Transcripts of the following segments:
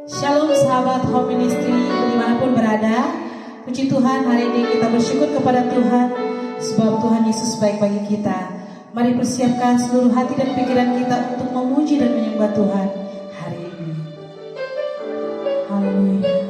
Shalom sahabat Home Ministry dimanapun berada. Puji Tuhan, hari ini kita bersyukur kepada Tuhan sebab Tuhan Yesus baik bagi kita. Mari persiapkan seluruh hati dan pikiran kita untuk memuji dan menyembah Tuhan hari ini. Haleluya.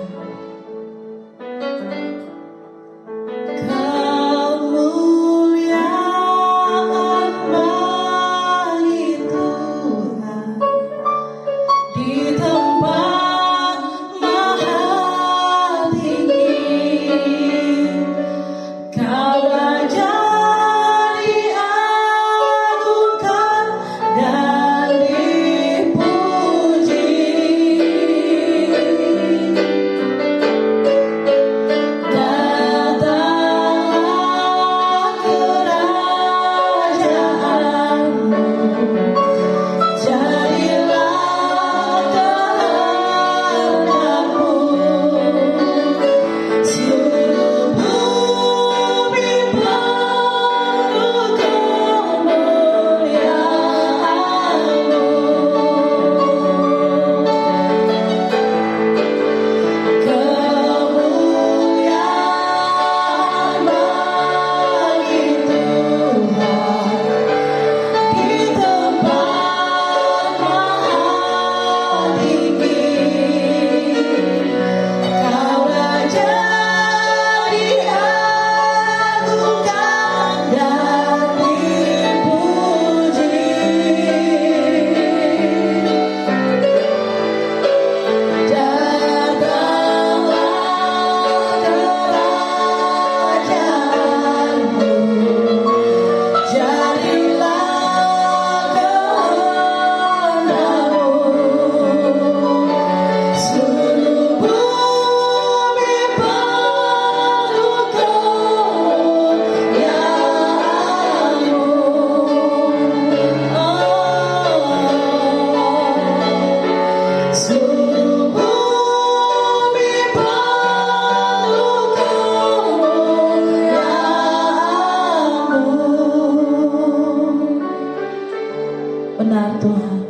Benar Tuhan,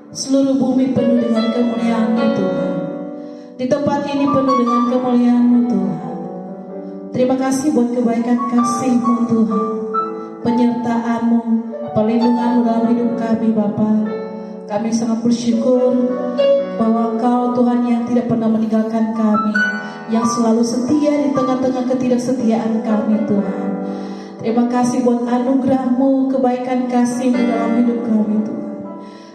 seluruh bumi penuh dengan kemuliaan-Mu Tuhan. Di tempat ini penuh dengan kemuliaan-Mu Tuhan. Terima kasih buat kebaikan kasih-Mu Tuhan, penyertaan-Mu, perlindungan-Mu dalam hidup kami Bapa. Kami sangat bersyukur bahwa Engkau Tuhan yang tidak pernah meninggalkan kami, yang selalu setia di tengah-tengah ketidaksetiaan kami Tuhan. Terima kasih buat anugerah-Mu, kebaikan kasih-Mu dalam hidup kami Tuhan.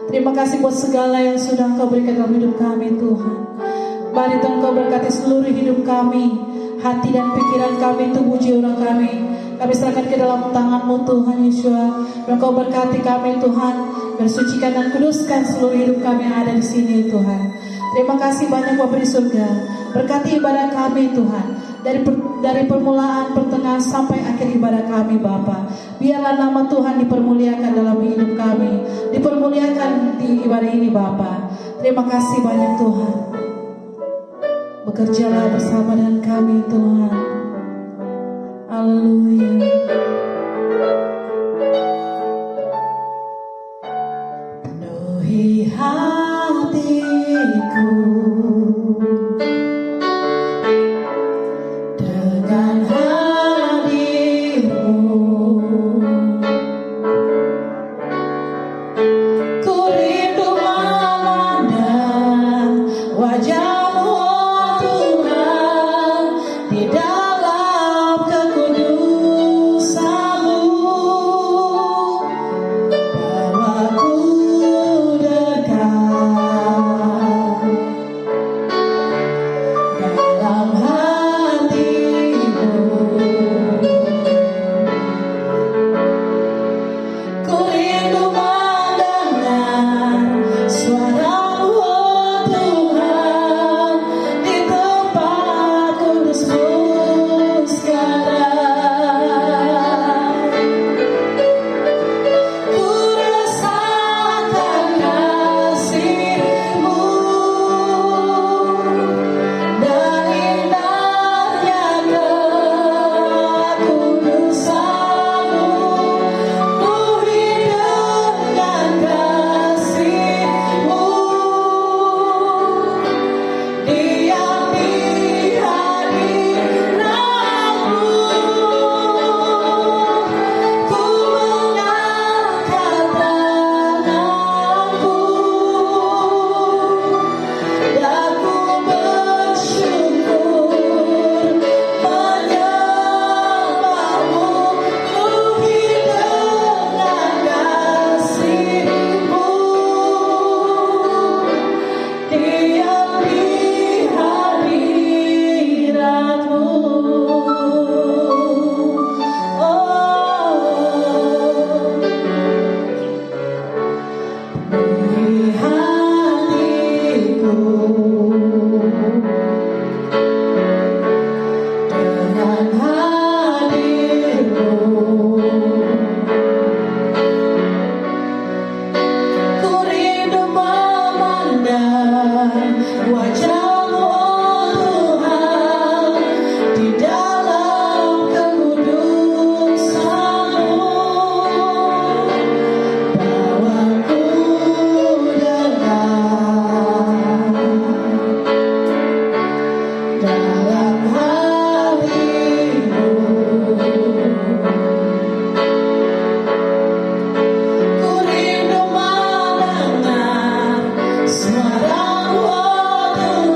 Terima kasih buat segala yang sudah Engkau berikan dalam hidup kami Tuhan. Mari Tuhan Engkau berkati seluruh hidup kami, hati dan pikiran kami, tubuh jiwa kami. Kami serahkan ke dalam tangan-Mu Tuhan Yesus. Engkau berkati kami Tuhan, bersucikan dan kuduskan seluruh hidup kami yang ada di sini Tuhan. Terima kasih banyak Bapa di surga. Berkati ibadah kami Tuhan. Dari permulaan, pertengahan sampai akhir ibadah kami Bapa. Biarlah nama Tuhan dipermuliakan dalam hidup kami, dipermuliakan di ibadah ini Bapa. Terima kasih banyak Tuhan. Bekerjalah bersama dengan kami Tuhan. Haleluya. Penuhi hatiku dengan hadir-Mu. Ku rindu memandang wajah-Mu, oh Tuhan, di dalam kekudusan-Mu. Bawaku dekat dalam hati-Mu. Ku rindu mendengar suara-Mu, oh Tuhan, dengan hadirmu. Ku rindu memandang wajah-Mu, oh Tuhan, di dalam kekudusan-Mu. Bawaku dalam hal-Mu. Ku rindu mendengar suara-Mu, oh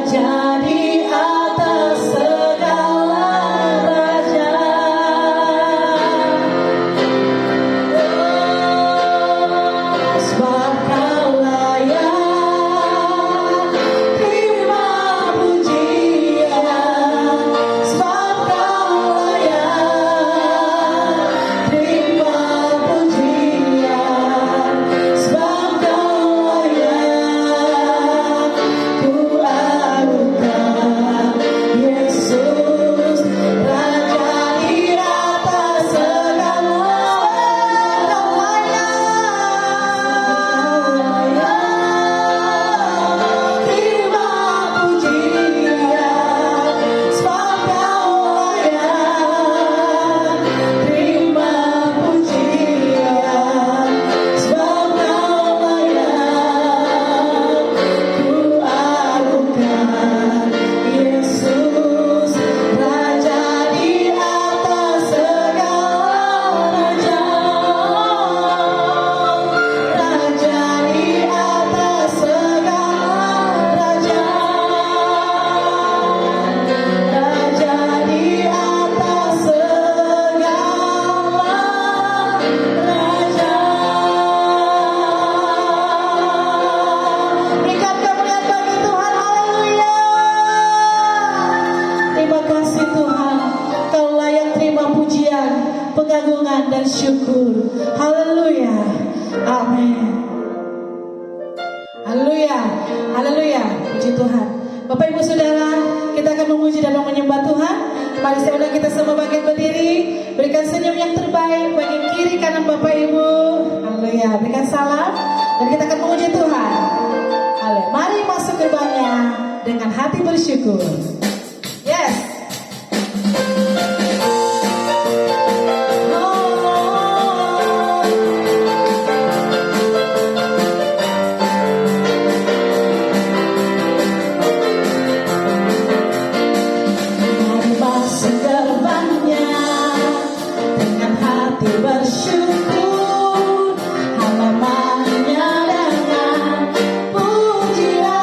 Raja di atas segala raja. Sebab Kau layak terima pujian. Sebab Kau layak terima pujian. Sebab Kau layak ku agungkan. Yesus Raja di atas segala. Kau layak terima pujian. Sebab Kau layak terima pujian. Sebab Kau layak ku agungkan. Yesus Raja di atas segala raja. Raja di atas segala raja. Raja di atas segala raja. Berikan kemuliaan bagi Tuhan. Haleluya. Terima kasih Tuhan. Kau layak terima pujian, pengagungan dan syukur. Haleluya. Amin. Haleluya. Haleluya. Puji Tuhan. Bapak Ibu Saudara, kita akan memuji dan menyembah Tuhan. Mari saya undang kita semua bangkit berdiri. Berikan senyum yang terbaik bagi kiri kanan Bapak Ibu. Haleluya. Berikan salam dan kita akan memuji Tuhan. Haleluya. Mari masuk gerbangnya dengan hati bersyukur. Yes. Mari masuk gerbangnya dengan hati bersyukur, halamannya dengan pujian.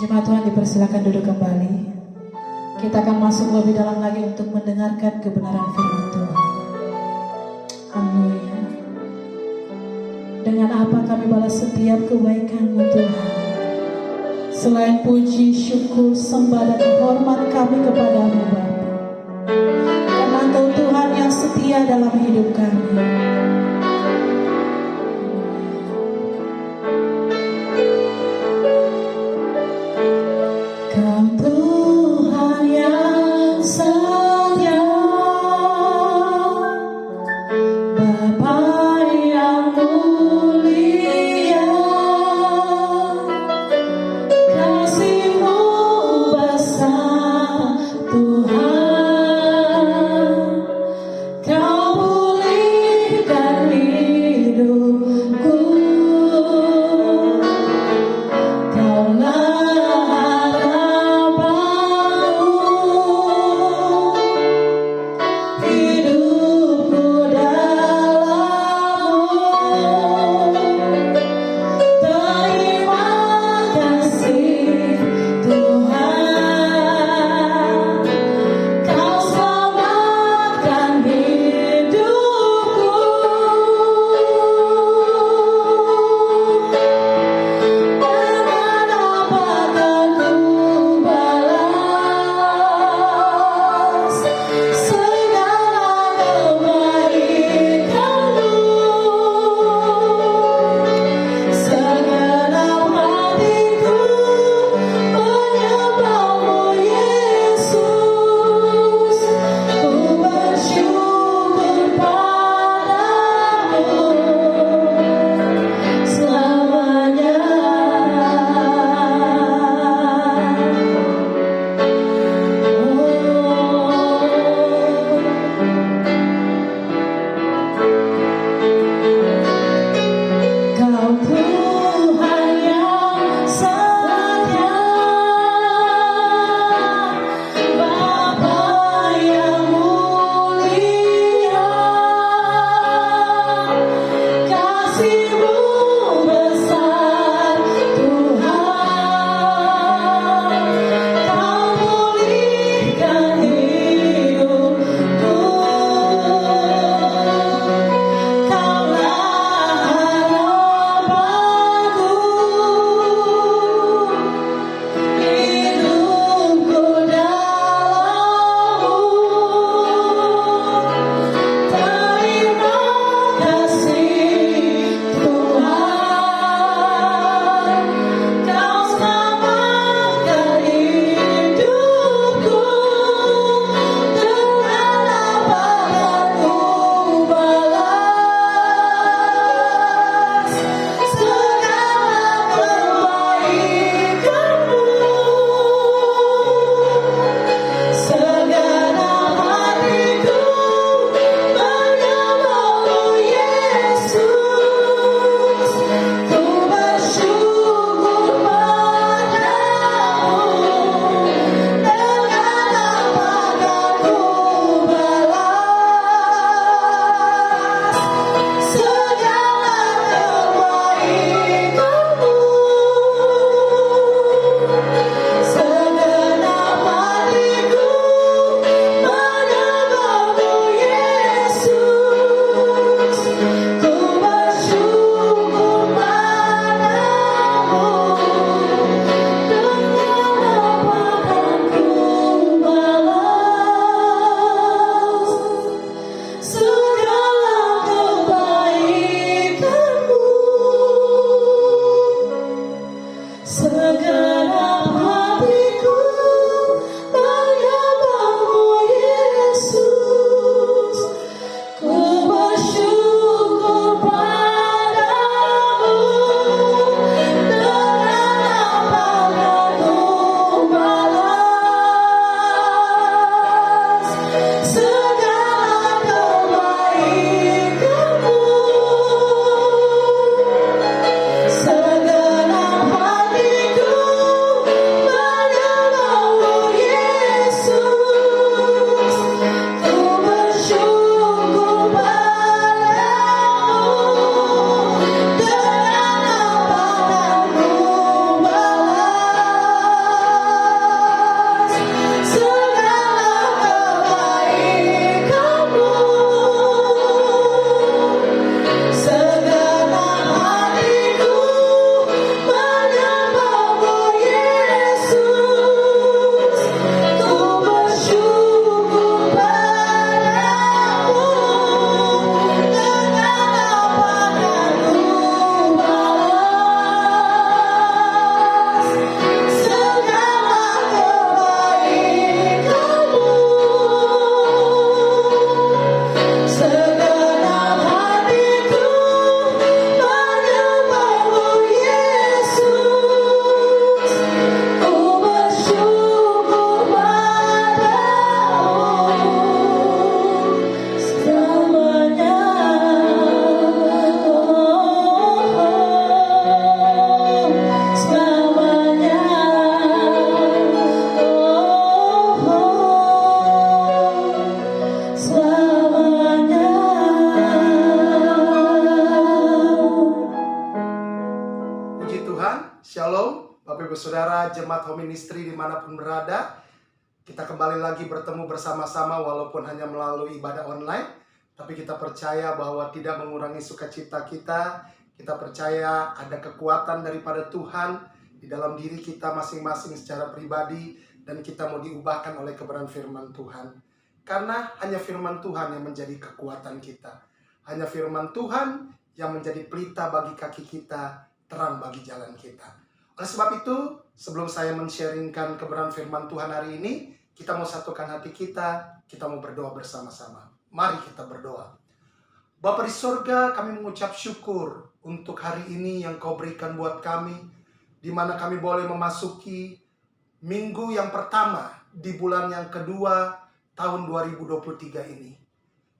Jemaat Tuhan dipersilakan duduk kembali. Kita akan masuk lebih dalam lagi untuk mendengarkan kebenaran firman Tuhan. Haleluya. Dengan apa kami balas setiap kebaikan-Mu Tuhan? Selain puji, syukur, sembah dan hormat kami kepadamu Bapa. Karena Engkau Tuhan yang setia dalam hidup kami. Kau Tuhan yang setia, Bapa yang mulia, kasih-Mu besar Tuhan. Kau pulihkan Jemaat Home Ministry dimanapun berada. Kita kembali lagi bertemu bersama-sama walaupun hanya melalui ibadah online. Tapi kita percaya bahwa tidak mengurangi sukacita kita. Kita percaya ada kekuatan daripada Tuhan di dalam diri kita masing-masing secara pribadi. Dan kita mau diubahkan oleh kebenaran firman Tuhan. Karena hanya firman Tuhan yang menjadi kekuatan kita. Hanya firman Tuhan yang menjadi pelita bagi kaki kita, terang bagi jalan kita. Oleh sebab itu, sebelum saya men-sharingkan kebenaran firman Tuhan hari ini, kita mau satukan hati kita mau berdoa bersama-sama. Mari kita berdoa. Bapa di sorga, kami mengucap syukur untuk hari ini yang Kau berikan buat kami, di mana kami boleh memasuki minggu yang pertama di bulan yang kedua tahun 2023 ini.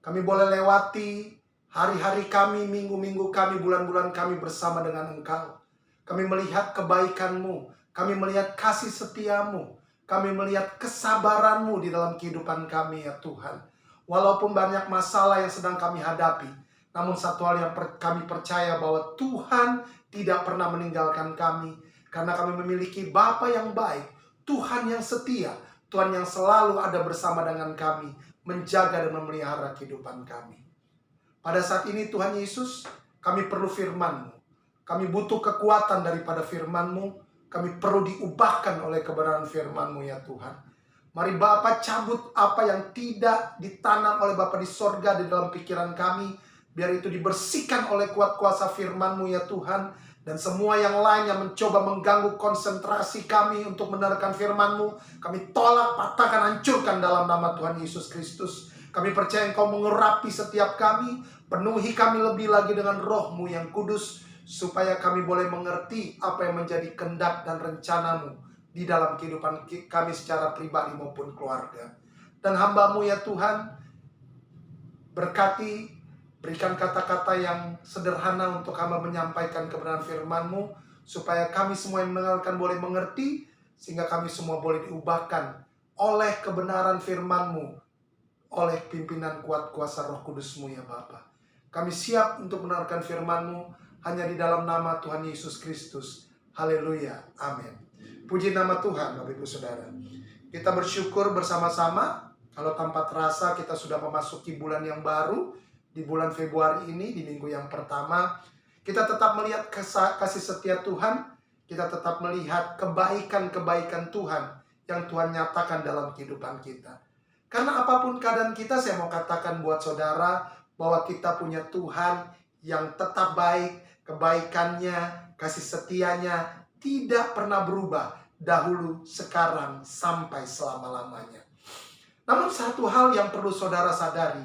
Kami boleh lewati hari-hari kami, minggu-minggu kami, bulan-bulan kami bersama dengan Engkau. Kami melihat kebaikan-Mu, kami melihat kasih setia-Mu, kami melihat kesabaran-Mu di dalam kehidupan kami ya Tuhan. Walaupun banyak masalah yang sedang kami hadapi, namun satu hal yang kami percaya bahwa Tuhan tidak pernah meninggalkan kami. Karena kami memiliki Bapa yang baik, Tuhan yang setia, Tuhan yang selalu ada bersama dengan kami, menjaga dan memelihara kehidupan kami. Pada saat ini Tuhan Yesus, kami perlu firman-Mu. Kami butuh kekuatan daripada firman-Mu. Kami perlu diubahkan oleh kebenaran firman-Mu ya Tuhan. Mari Bapa cabut apa yang tidak ditanam oleh Bapa di sorga di dalam pikiran kami. Biar itu dibersihkan oleh kuat kuasa firman-Mu ya Tuhan. Dan semua yang lain yang mencoba mengganggu konsentrasi kami untuk mendengarkan firman-Mu, kami tolak, patahkan, hancurkan dalam nama Tuhan Yesus Kristus. Kami percaya Engkau mengurapi setiap kami. Penuhi kami lebih lagi dengan Roh-Mu yang kudus, supaya kami boleh mengerti apa yang menjadi kehendak dan rencana-Mu di dalam kehidupan kami secara pribadi maupun keluarga. Dan hamba-Mu ya Tuhan, berkati, berikan kata-kata yang sederhana untuk hamba menyampaikan kebenaran firman-Mu, supaya kami semua yang mendengarkan boleh mengerti, sehingga kami semua boleh diubahkan oleh kebenaran firman-Mu, oleh pimpinan kuat kuasa Roh Kudus-Mu ya Bapa. Kami siap untuk mendengarkan firman-Mu hanya di dalam nama Tuhan Yesus Kristus. Haleluya. Amin. Puji nama Tuhan Bapak Ibu Saudara. Kita bersyukur bersama-sama kalau tanpa terasa kita sudah memasuki bulan yang baru. Di bulan Februari ini, di minggu yang pertama, kita tetap melihat kasih setia Tuhan. Kita tetap melihat kebaikan-kebaikan Tuhan yang Tuhan nyatakan dalam kehidupan kita. Karena apapun keadaan kita, saya mau katakan buat saudara bahwa kita punya Tuhan yang tetap baik. Kebaikannya, kasih setianya tidak pernah berubah. Dahulu, sekarang, sampai selama-lamanya. Namun satu hal yang perlu saudara sadari.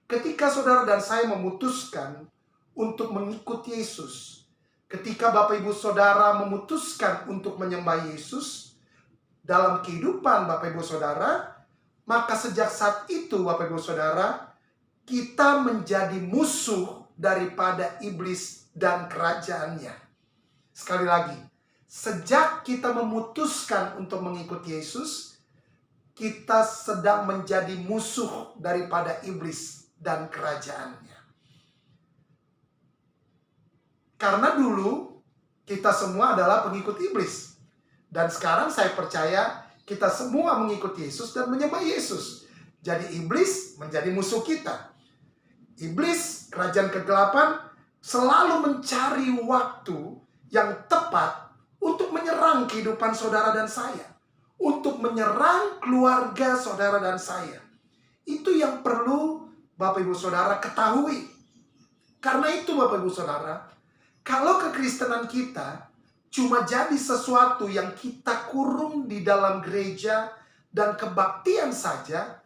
Ketika saudara dan saya memutuskan untuk mengikuti Yesus. Ketika Bapak Ibu Saudara memutuskan untuk menyembah Yesus dalam kehidupan Bapak Ibu Saudara, maka sejak saat itu Bapak Ibu Saudara, kita menjadi musuh daripada iblis dan kerajaannya. Sekali lagi, sejak kita memutuskan untuk mengikuti Yesus, kita sedang menjadi musuh daripada iblis dan kerajaannya. Karena dulu kita semua adalah pengikut iblis. Dan sekarang saya percaya kita semua mengikuti Yesus dan menyembah Yesus. Jadi iblis menjadi musuh kita. Iblis, kerajaan kegelapan, selalu mencari waktu yang tepat untuk menyerang kehidupan saudara dan saya. Untuk menyerang keluarga saudara dan saya. Itu yang perlu Bapak Ibu Saudara ketahui. Karena itu Bapak Ibu Saudara, kalau kekristenan kita cuma jadi sesuatu yang kita kurung di dalam gereja dan kebaktian saja,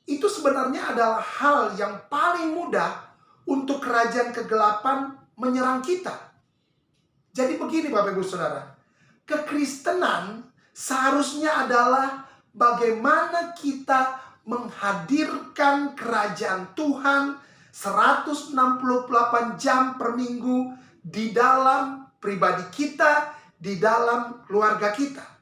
itu sebenarnya adalah hal yang paling mudah untuk kerajaan kegelapan menyerang kita. Jadi begini Bapak Ibu Saudara, kekristenan seharusnya adalah bagaimana kita menghadirkan kerajaan Tuhan 168 jam per minggu di dalam pribadi kita, di dalam keluarga kita.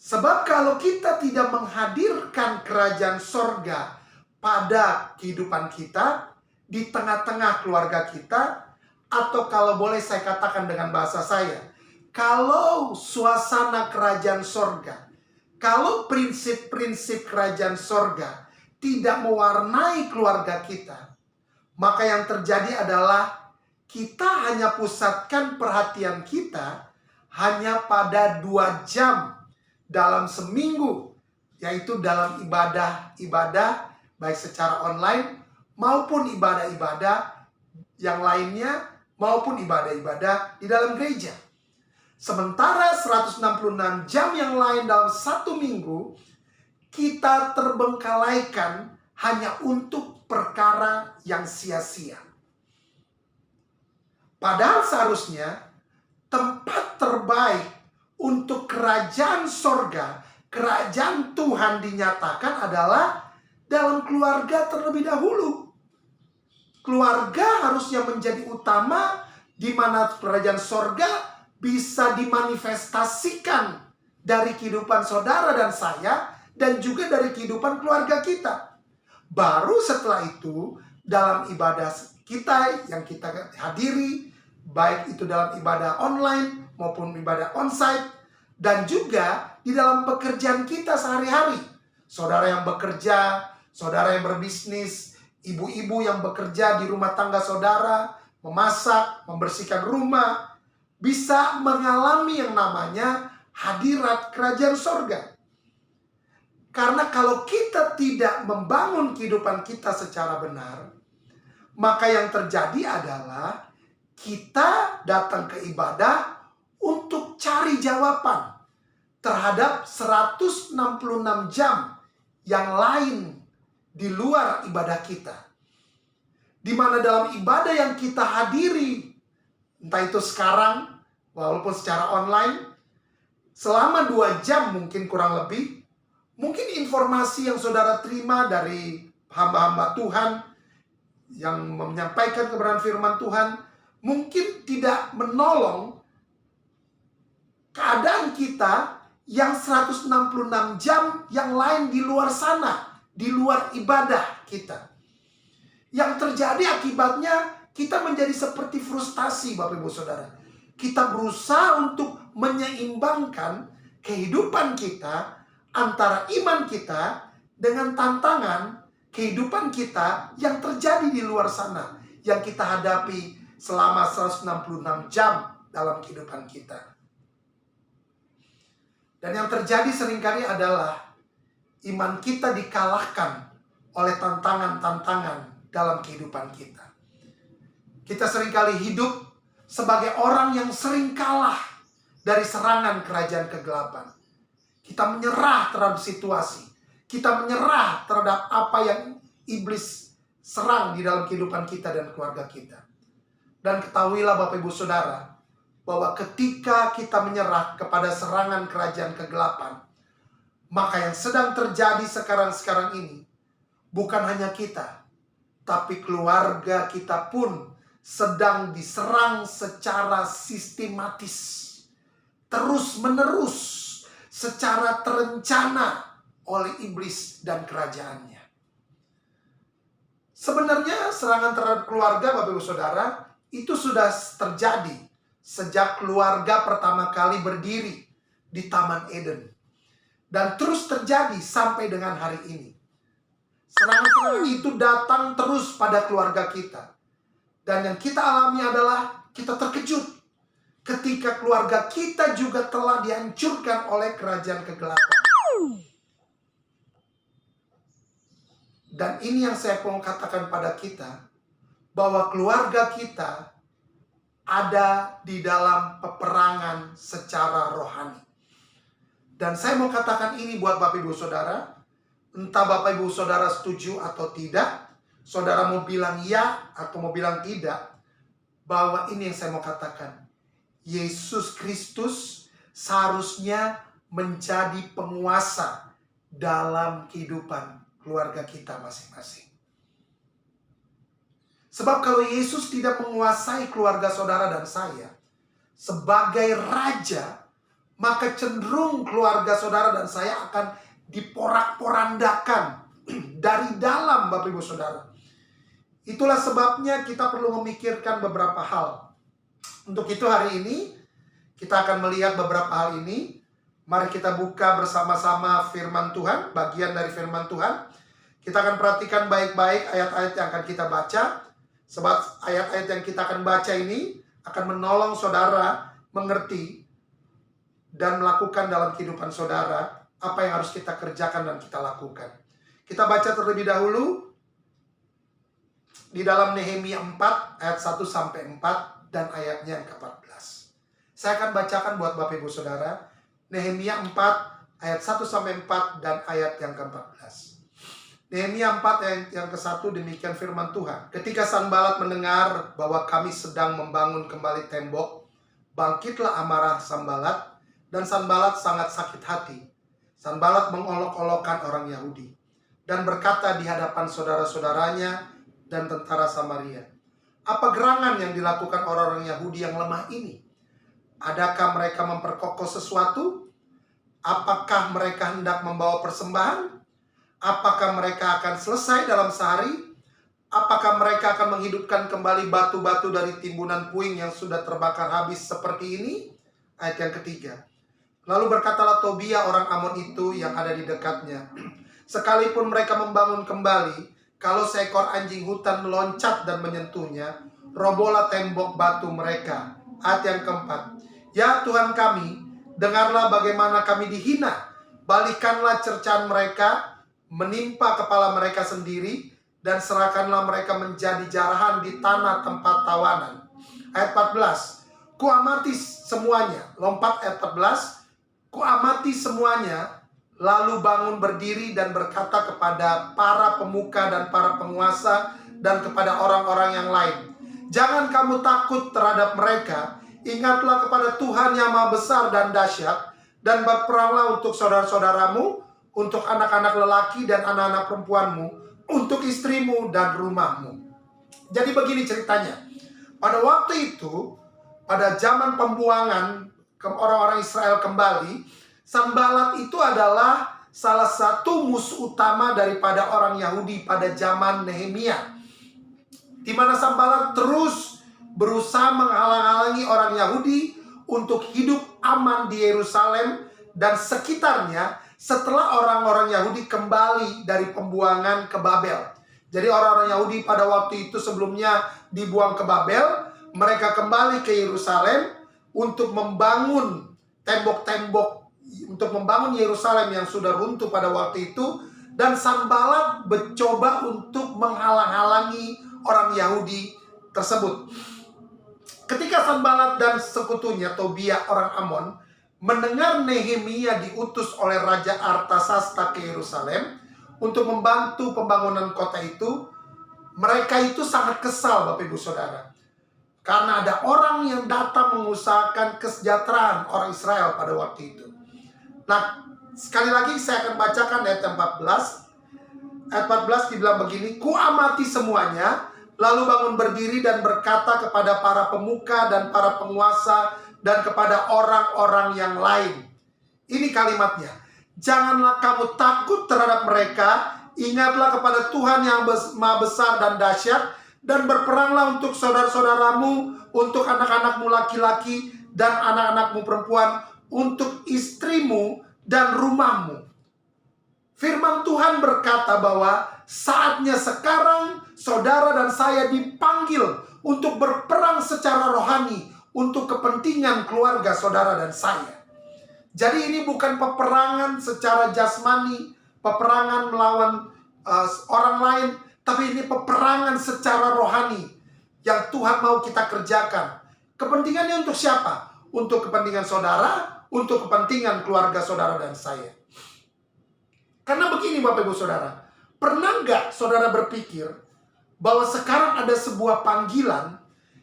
Sebab kalau kita tidak menghadirkan kerajaan sorga pada kehidupan kita, di tengah-tengah keluarga kita, atau kalau boleh saya katakan dengan bahasa saya, kalau suasana kerajaan sorga, kalau prinsip-prinsip kerajaan sorga tidak mewarnai keluarga kita, maka yang terjadi adalah kita hanya pusatkan perhatian kita hanya pada 2 jam dalam seminggu, yaitu dalam ibadah-ibadah baik secara online maupun ibadah-ibadah yang lainnya, maupun ibadah-ibadah di dalam gereja. Sementara 166 jam yang lain dalam 1 minggu, kita terbengkalaikan hanya untuk perkara yang sia-sia. Padahal seharusnya tempat terbaik untuk kerajaan sorga, kerajaan Tuhan dinyatakan adalah dalam keluarga terlebih dahulu. Keluarga harusnya menjadi utama, di mana kerajaan sorga bisa dimanifestasikan dari kehidupan saudara dan saya, dan juga dari kehidupan keluarga kita. Baru setelah itu, dalam ibadah kita yang kita hadiri, baik itu dalam ibadah online maupun ibadah onsite, dan juga di dalam pekerjaan kita sehari-hari. Saudara yang bekerja, saudara yang berbisnis, ibu-ibu yang bekerja di rumah tangga saudara, memasak, membersihkan rumah, bisa mengalami yang namanya hadirat kerajaan sorga. Karena kalau kita tidak membangun kehidupan kita secara benar, maka yang terjadi adalah kita datang ke ibadah untuk cari jawaban terhadap 166 jam yang lain di luar ibadah kita. Di mana dalam ibadah yang kita hadiri, entah itu sekarang walaupun secara online, selama 2 jam mungkin kurang lebih, mungkin informasi yang saudara terima dari hamba-hamba Tuhan yang menyampaikan kebenaran firman Tuhan mungkin tidak menolong keadaan kita yang 166 jam yang lain di luar sana, di luar ibadah kita. Yang terjadi akibatnya kita menjadi seperti frustasi, Bapak Ibu Saudara. Kita berusaha untuk menyeimbangkan kehidupan kita antara iman kita dengan tantangan kehidupan kita yang terjadi di luar sana, yang kita hadapi selama 166 jam dalam kehidupan kita. Dan yang terjadi seringkali adalah iman kita dikalahkan oleh tantangan-tantangan dalam kehidupan kita. Kita seringkali hidup sebagai orang yang sering kalah dari serangan kerajaan kegelapan. Kita menyerah terhadap situasi. Kita menyerah terhadap apa yang iblis serang di dalam kehidupan kita dan keluarga kita. Dan ketahuilah Bapak Ibu Saudara, bahwa ketika kita menyerah kepada serangan kerajaan kegelapan, maka yang sedang terjadi sekarang ini bukan hanya kita, tapi keluarga kita pun sedang diserang secara sistematis, terus-menerus, secara terencana oleh iblis dan kerajaannya. Sebenarnya serangan terhadap keluarga, Bapak Ibu Saudara, itu sudah terjadi sejak keluarga pertama kali berdiri di Taman Eden. Dan terus terjadi sampai dengan hari ini. Serangan-serangan itu datang terus pada keluarga kita. Dan yang kita alami adalah kita terkejut ketika keluarga kita juga telah dihancurkan oleh kerajaan kegelapan. Dan ini yang saya mau katakan pada kita, bahwa keluarga kita ada di dalam peperangan secara rohani. Dan saya mau katakan ini buat Bapak Ibu Saudara, entah Bapak Ibu Saudara setuju atau tidak, saudara mau bilang ya atau mau bilang tidak, bahwa ini yang saya mau katakan. Yesus Kristus seharusnya menjadi penguasa dalam kehidupan keluarga kita masing-masing. Sebab kalau Yesus tidak menguasai keluarga saudara dan saya sebagai raja, maka cenderung keluarga saudara dan saya akan diporak-porandakan dari dalam, Bapak Ibu Saudara. Itulah sebabnya kita perlu memikirkan beberapa hal. Untuk itu hari ini Kita akan melihat beberapa hal ini. Mari kita buka bersama-sama firman Tuhan, bagian dari firman Tuhan. Kita akan perhatikan baik-baik ayat-ayat yang akan kita baca. Sebab ayat-ayat yang kita akan baca ini akan menolong saudara mengerti dan melakukan dalam kehidupan saudara apa yang harus kita kerjakan dan kita lakukan. Kita baca terlebih dahulu di dalam Nehemia 4 ayat 1 sampai 4 dan ayatnya yang ke-14. Saya akan bacakan buat Bapak Ibu Saudara Nehemia 4 ayat 1 sampai 4 dan ayat yang ke-14. Nehemia 4 ayat yang ke-1 demikian firman Tuhan. Ketika Sanbalat mendengar bahwa kami sedang membangun kembali tembok, bangkitlah amarah Sanbalat, dan Sanbalat sangat sakit hati. Sanbalat mengolok-olokkan orang Yahudi dan berkata di hadapan saudara-saudaranya dan tentara Samaria, apa gerangan yang dilakukan orang-orang Yahudi yang lemah ini? Adakah mereka memperkokoh sesuatu? Apakah mereka hendak membawa persembahan? Apakah mereka akan selesai dalam sehari? Apakah mereka akan menghidupkan kembali batu-batu dari timbunan puing yang sudah terbakar habis seperti ini? Ayat yang ketiga. Lalu berkatalah Tobia orang Amon itu yang ada di dekatnya, sekalipun mereka membangun kembali, kalau seekor anjing hutan meloncat dan menyentuhnya, robohlah tembok batu mereka. Ayat yang keempat. Ya Tuhan kami, dengarlah bagaimana kami dihina. Balikanlah cercaan mereka, menimpa kepala mereka sendiri, dan serahkanlah mereka menjadi jarahan di tanah tempat tawanan. Ayat 14. Kuamati semuanya. Lompat ayat 14. Kuamati semuanya, lalu bangun berdiri dan berkata kepada para pemuka dan para penguasa dan kepada orang-orang yang lain, jangan kamu takut terhadap mereka. Ingatlah kepada Tuhan yang Maha Besar dan dahsyat, dan berperanglah untuk saudara-saudaramu, untuk anak-anak lelaki dan anak-anak perempuanmu, untuk istrimu dan rumahmu. Jadi begini ceritanya. Pada waktu itu, pada zaman pembuangan orang-orang Israel kembali, Sanbalat itu adalah salah satu musuh utama daripada orang Yahudi pada zaman Nehemia, di mana Sanbalat terus berusaha menghalang-halangi orang Yahudi untuk hidup aman di Yerusalem dan sekitarnya setelah orang-orang Yahudi kembali dari pembuangan ke Babel. Jadi orang-orang Yahudi pada waktu itu sebelumnya dibuang ke Babel, mereka kembali ke Yerusalem untuk membangun tembok-tembok, untuk membangun Yerusalem yang sudah runtuh pada waktu itu. Dan Sanbalat mencoba untuk menghalang-halangi orang Yahudi tersebut. Ketika Sanbalat dan sekutunya Tobia orang Amon mendengar Nehemia diutus oleh Raja Artasasta ke Yerusalem untuk membantu pembangunan kota itu, mereka itu sangat kesal, Bapak Ibu Saudara. Karena ada orang yang datang mengusahakan kesejahteraan orang Israel pada waktu itu. Nah, sekali lagi saya akan bacakan ayat 14. Ayat 14 dibilang begini, kuamati semuanya, lalu bangun berdiri dan berkata kepada para pemuka dan para penguasa dan kepada orang-orang yang lain. Ini kalimatnya. Janganlah kamu takut terhadap mereka, ingatlah kepada Tuhan yang Maha Besar dan dahsyat, dan berperanglah untuk saudara-saudaramu, untuk anak-anakmu laki-laki dan anak-anakmu perempuan, untuk istrimu dan rumahmu. Firman Tuhan berkata bahwa saatnya sekarang saudara dan saya dipanggil untuk berperang secara rohani untuk kepentingan keluarga saudara dan saya. Jadi ini bukan peperangan secara jasmani, peperangan melawan orang lain, tapi ini peperangan secara rohani yang Tuhan mau kita kerjakan. Kepentingannya untuk siapa? Untuk kepentingan saudara, untuk kepentingan keluarga saudara dan saya. Karena begini Bapak Ibu Saudara, pernah nggak saudara berpikir bahwa sekarang ada sebuah panggilan,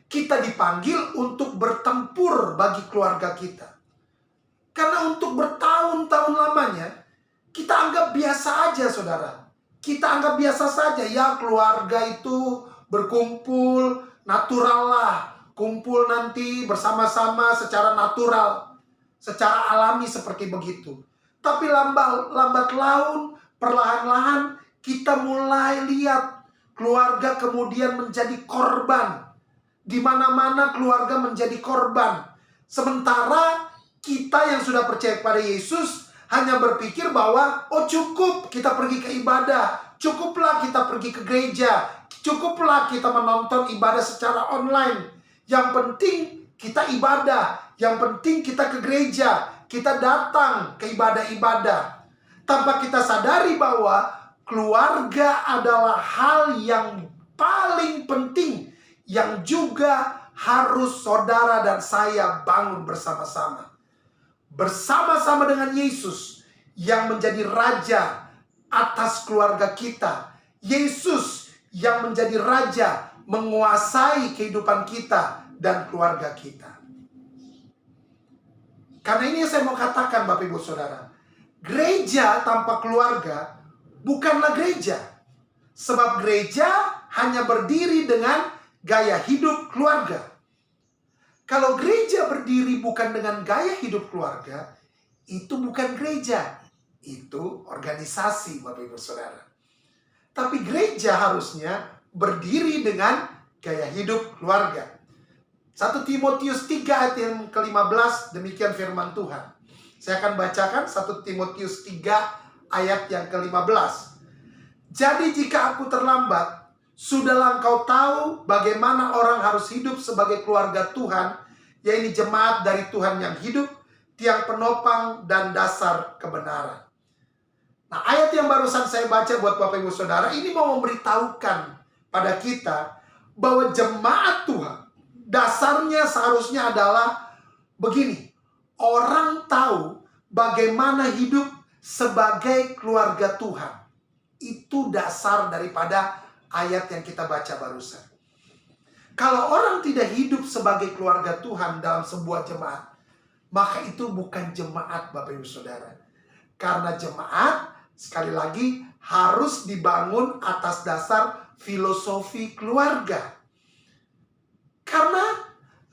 kita dipanggil untuk bertempur bagi keluarga kita. Karena untuk bertahun-tahun lamanya, kita anggap biasa aja saudara. Kita anggap biasa saja, ya keluarga itu berkumpul, natural lah. Kumpul nanti bersama-sama secara natural, secara alami seperti begitu. Tapi lambat laun, perlahan-lahan kita mulai lihat keluarga kemudian menjadi korban. Di mana-mana keluarga menjadi korban. Sementara kita yang sudah percaya kepada Yesus hanya berpikir bahwa oh cukup kita pergi ke ibadah, cukuplah kita pergi ke gereja, cukuplah kita menonton ibadah secara online. Yang penting kita ibadah, yang penting kita ke gereja, kita datang ke ibadah-ibadah. Tanpa kita sadari bahwa keluarga adalah hal yang paling penting yang juga harus saudara dan saya bangun bersama-sama. Bersama-sama dengan Yesus yang menjadi raja atas keluarga kita. Yesus yang menjadi raja menguasai kehidupan kita dan keluarga kita. Karena ini yang saya mau katakan Bapak Ibu Saudara. Gereja tanpa keluarga bukanlah gereja. Sebab gereja hanya berdiri dengan gaya hidup keluarga. Kalau gereja berdiri bukan dengan gaya hidup keluarga, itu bukan gereja. Itu organisasi Bapak Ibu Saudara. Tapi gereja harusnya berdiri dengan gaya hidup keluarga. 1 Timotius 3 ayat yang ke-15, demikian firman Tuhan. Saya akan bacakan 1 Timotius 3 ayat yang ke-15. Jadi jika aku terlambat, sudahlah engkau tahu bagaimana orang harus hidup sebagai keluarga Tuhan, yaitu jemaat dari Tuhan yang hidup, tiang penopang dan dasar kebenaran. Nah, ayat yang barusan saya baca buat Bapak Ibu Saudara, ini mau memberitahukan pada kita bahwa jemaat Tuhan, dasarnya seharusnya adalah begini. Orang tahu bagaimana hidup sebagai keluarga Tuhan. Itu dasar daripada ayat yang kita baca barusan. Kalau orang tidak hidup sebagai keluarga Tuhan dalam sebuah jemaat, maka itu bukan jemaat Bapak Ibu Saudara. Karena jemaat, sekali lagi, harus dibangun atas dasar filosofi keluarga. Karena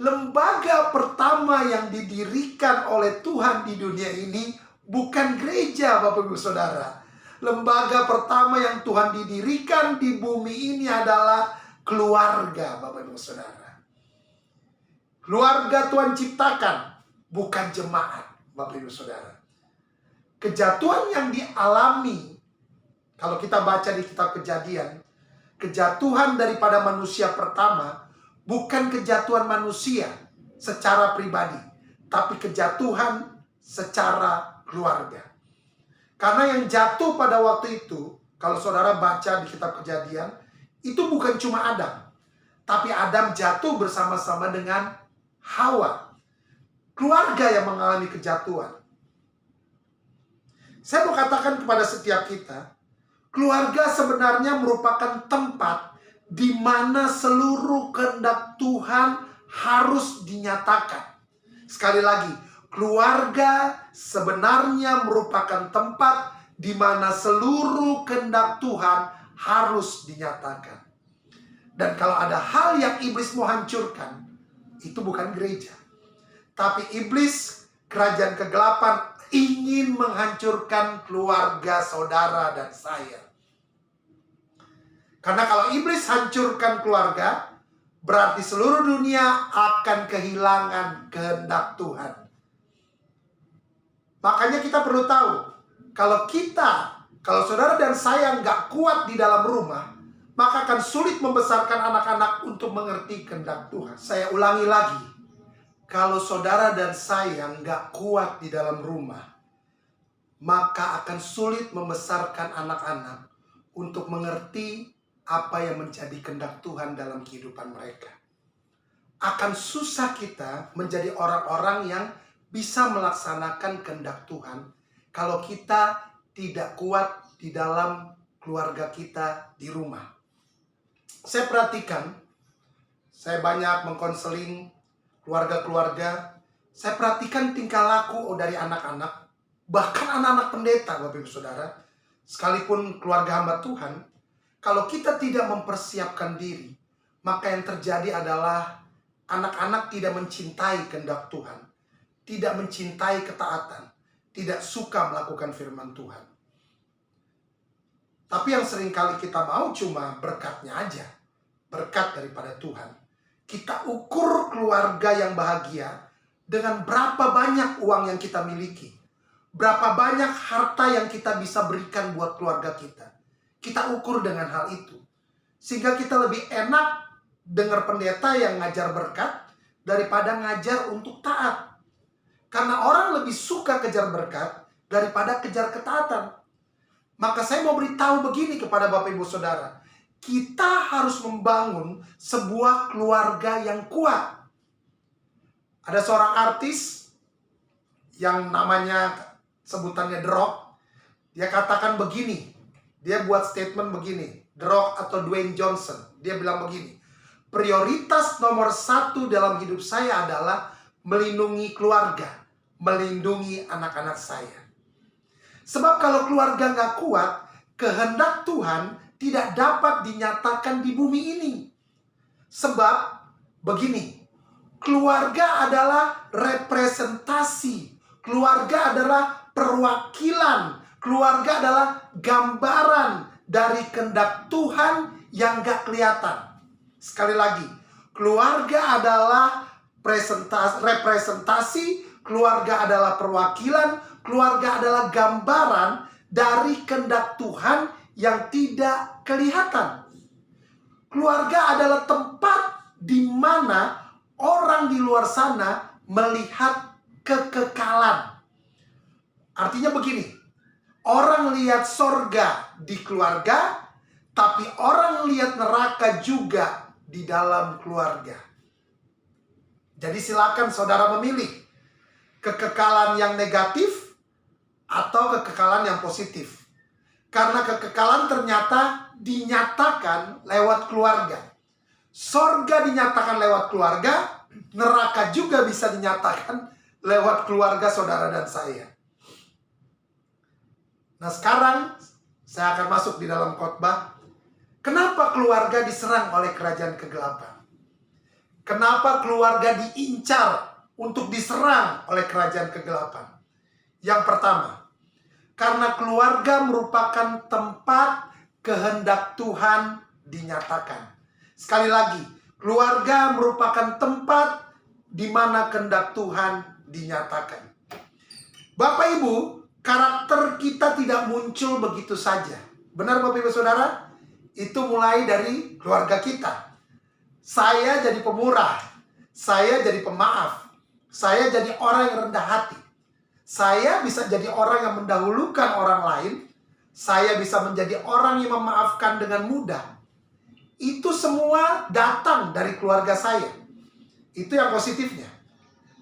lembaga pertama yang didirikan oleh Tuhan di dunia ini bukan gereja Bapak Ibu Saudara. Lembaga pertama yang Tuhan didirikan di bumi ini adalah keluarga Bapak Ibu Saudara. Keluarga Tuhan ciptakan, bukan jemaat Bapak Ibu Saudara. Kejatuhan yang dialami, kalau kita baca di kitab Kejadian, kejatuhan daripada manusia pertama bukan kejatuhan manusia secara pribadi, tapi kejatuhan secara keluarga. Karena yang jatuh pada waktu itu, kalau saudara baca di kitab Kejadian, itu bukan cuma Adam, tapi Adam jatuh bersama-sama dengan Hawa. Keluarga yang mengalami kejatuhan. Saya mau katakan kepada setiap kita, keluarga sebenarnya merupakan tempat di mana seluruh kehendak Tuhan harus dinyatakan. Sekali lagi, keluarga sebenarnya merupakan tempat di mana seluruh kehendak Tuhan harus dinyatakan. Dan kalau ada hal yang iblis mau hancurkan, itu bukan gereja. Tapi iblis, kerajaan kegelapan, ingin menghancurkan keluarga saudara dan saya. Karena kalau iblis hancurkan keluarga, berarti seluruh dunia akan kehilangan kehendak Tuhan. Makanya kita perlu tahu, kalau saudara dan saya nggak kuat di dalam rumah, maka akan sulit membesarkan anak-anak untuk mengerti kehendak Tuhan. Saya ulangi lagi, kalau saudara dan saya nggak kuat di dalam rumah, maka akan sulit membesarkan anak-anak untuk mengerti apa yang menjadi kehendak Tuhan dalam kehidupan mereka. Akan susah kita menjadi orang-orang yang bisa melaksanakan kehendak Tuhan kalau kita tidak kuat di dalam keluarga kita di rumah. Saya perhatikan, saya banyak mengkonseling keluarga-keluarga, saya perhatikan tingkah laku dari anak-anak, bahkan anak-anak pendeta Bapak Ibu Saudara, sekalipun keluarga hamba Tuhan, kalau kita tidak mempersiapkan diri, maka yang terjadi adalah anak-anak tidak mencintai kehendak Tuhan, tidak mencintai ketaatan, tidak suka melakukan firman Tuhan. Tapi yang seringkali kita mau cuma berkatnya aja, berkat daripada Tuhan. Kita ukur keluarga yang bahagia dengan berapa banyak uang yang kita miliki. Berapa banyak harta yang kita bisa berikan buat keluarga kita. Kita ukur dengan hal itu. Sehingga kita lebih enak dengar pendeta yang ngajar berkat daripada ngajar untuk taat. Karena orang lebih suka kejar berkat daripada kejar ketaatan. Maka saya mau beritahu begini kepada Bapak Ibu Saudara. Kita harus membangun sebuah keluarga yang kuat. Ada seorang artis yang namanya sebutannya The Rock. Dia katakan begini. Dia buat statement begini. The Rock atau Dwayne Johnson. Dia bilang begini. Prioritas nomor 1 dalam hidup saya adalah melindungi keluarga. Melindungi anak-anak saya. Sebab kalau keluarga nggak kuat, kehendak Tuhan tidak dapat dinyatakan di bumi ini. Sebab begini, keluarga adalah representasi. Keluarga adalah perwakilan. Keluarga adalah gambaran dari kehendak Tuhan yang nggak kelihatan. Sekali lagi, keluarga adalah representasi. Keluarga adalah perwakilan, keluarga adalah gambaran dari kehendak Tuhan yang tidak kelihatan. Keluarga adalah tempat di mana orang di luar sana melihat kekekalan. Artinya begini, orang lihat sorga di keluarga, tapi orang lihat neraka juga di dalam keluarga. Jadi silakan saudara memilih kekekalan yang negatif atau kekekalan yang positif. Karena kekekalan ternyata dinyatakan lewat keluarga. Sorga dinyatakan lewat keluarga, neraka juga bisa dinyatakan lewat keluarga saudara dan saya. Nah sekarang saya akan masuk di dalam khotbah. Kenapa keluarga diserang oleh kerajaan kegelapan? Kenapa keluarga diincar untuk diserang oleh kerajaan kegelapan? Yang pertama, karena keluarga merupakan tempat kehendak Tuhan dinyatakan. Sekali lagi, keluarga merupakan tempat di mana kehendak Tuhan dinyatakan. Bapak Ibu, karakter kita tidak muncul begitu saja. Benar Bapak Ibu Saudara? Itu mulai dari keluarga kita. Saya jadi pemurah, saya jadi pemaaf, saya jadi orang yang rendah hati. Saya bisa jadi orang yang mendahulukan orang lain. Saya bisa menjadi orang yang memaafkan dengan mudah. Itu semua datang dari keluarga saya. Itu yang positifnya.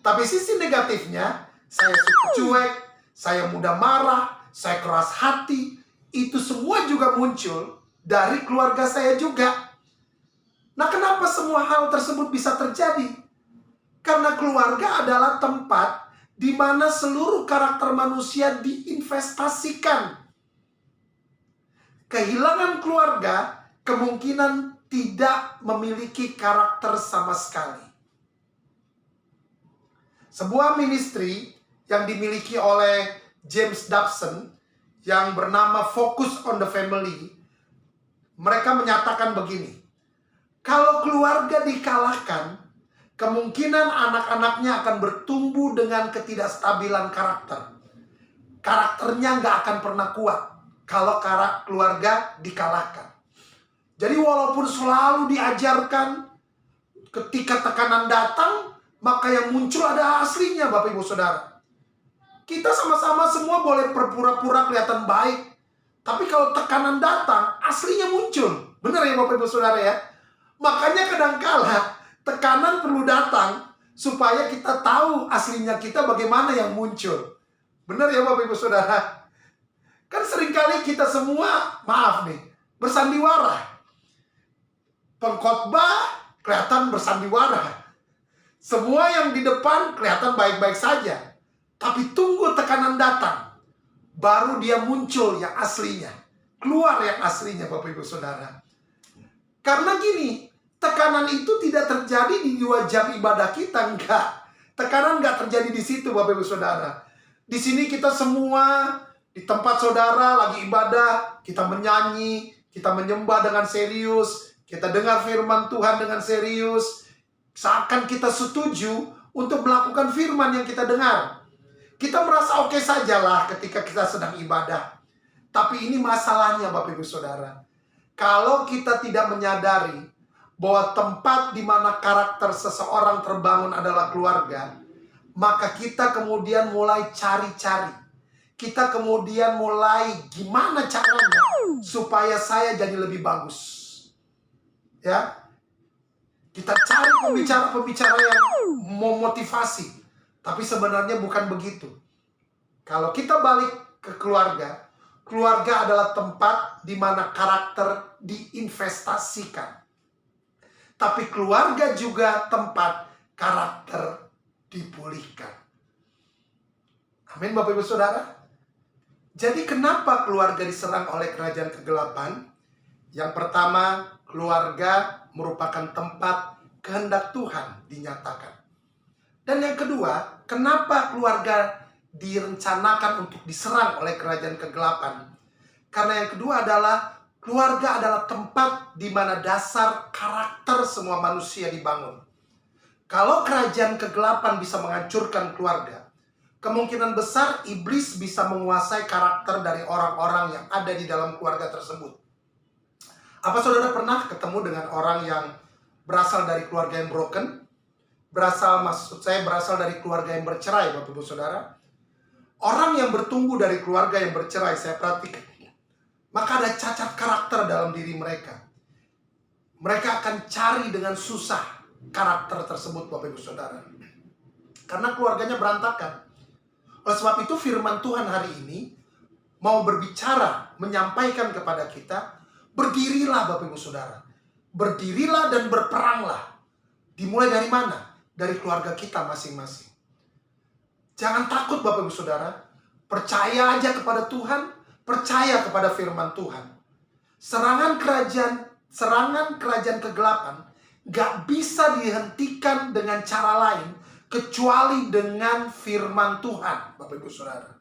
Tapi sisi negatifnya, saya suka cuek, saya mudah marah, saya keras hati. Itu semua juga muncul dari keluarga saya juga. Nah, kenapa semua hal tersebut bisa terjadi? Karena keluarga adalah tempat di mana seluruh karakter manusia diinvestasikan. Kehilangan keluarga kemungkinan tidak memiliki karakter sama sekali. Sebuah ministry yang dimiliki oleh James Dobson yang bernama Focus on the Family, mereka menyatakan begini. Kalau keluarga dikalahkan, kemungkinan anak-anaknya akan bertumbuh dengan ketidakstabilan karakter. Karakternya nggak akan pernah kuat kalau keluarga dikalahkan. Jadi walaupun selalu diajarkan ketika tekanan datang, maka yang muncul ada aslinya Bapak Ibu Saudara. Kita sama-sama semua boleh berpura-pura kelihatan baik. Tapi kalau tekanan datang, aslinya muncul. Benar ya Bapak Ibu Saudara ya? Makanya kadangkala tekanan perlu datang supaya kita tahu aslinya kita bagaimana yang muncul. Benar ya Bapak Ibu Saudara? Kan seringkali kita semua, maaf nih, bersandiwara. Pengkhotbah kelihatan bersandiwara. Semua yang di depan kelihatan baik-baik saja. Tapi tunggu tekanan datang. Baru dia muncul yang aslinya. Keluar yang aslinya Bapak Ibu Saudara. Karena gini, tekanan itu tidak terjadi di 2 jam ibadah kita, enggak. Tekanan enggak terjadi di situ Bapak Ibu Saudara. Di sini kita semua di tempat saudara lagi ibadah, kita menyanyi, kita menyembah dengan serius, kita dengar firman Tuhan dengan serius. Seakan kita setuju untuk melakukan firman yang kita dengar. Kita merasa oke sajalah ketika kita sedang ibadah. Tapi ini masalahnya Bapak Ibu Saudara. Kalau kita tidak menyadari bahwa tempat di mana karakter seseorang terbangun adalah keluarga, maka kita kemudian mulai cari-cari. Kita kemudian mulai gimana caranya supaya saya jadi lebih bagus. Ya. Kita cari pembicara-pembicara yang memotivasi. Tapi sebenarnya bukan begitu. Kalau kita balik ke keluarga, keluarga adalah tempat di mana karakter diinvestasikan. Tapi keluarga juga tempat karakter dipulihkan. Amin Bapak Ibu Saudara. Jadi kenapa keluarga diserang oleh kerajaan kegelapan? Yang pertama, keluarga merupakan tempat kehendak Tuhan dinyatakan. Dan yang kedua, kenapa keluarga direncanakan untuk diserang oleh kerajaan kegelapan? Karena yang kedua adalah keluarga adalah tempat di mana dasar karakter semua manusia dibangun. Kalau kerajaan kegelapan bisa menghancurkan keluarga, kemungkinan besar iblis bisa menguasai karakter dari orang-orang yang ada di dalam keluarga tersebut. Apa saudara pernah ketemu dengan orang yang berasal dari keluarga yang broken? Berasal dari keluarga yang bercerai, Bapak Ibu Saudara. Orang yang bertumbuh dari keluarga yang bercerai, saya perhatikan, maka ada cacat karakter dalam diri mereka. Mereka akan cari dengan susah karakter tersebut, Bapak Ibu Saudara. Karena keluarganya berantakan. Oleh sebab itu firman Tuhan hari ini mau berbicara, menyampaikan kepada kita, berdirilah Bapak Ibu Saudara. Berdirilah dan berperanglah. Dimulai dari mana? Dari keluarga kita masing-masing. Jangan takut Bapak Ibu Saudara. Percaya aja kepada Tuhan. Percaya kepada firman Tuhan. Serangan kerajaan kegelapan gak bisa dihentikan dengan cara lain kecuali dengan firman Tuhan, Bapak Ibu Saudara.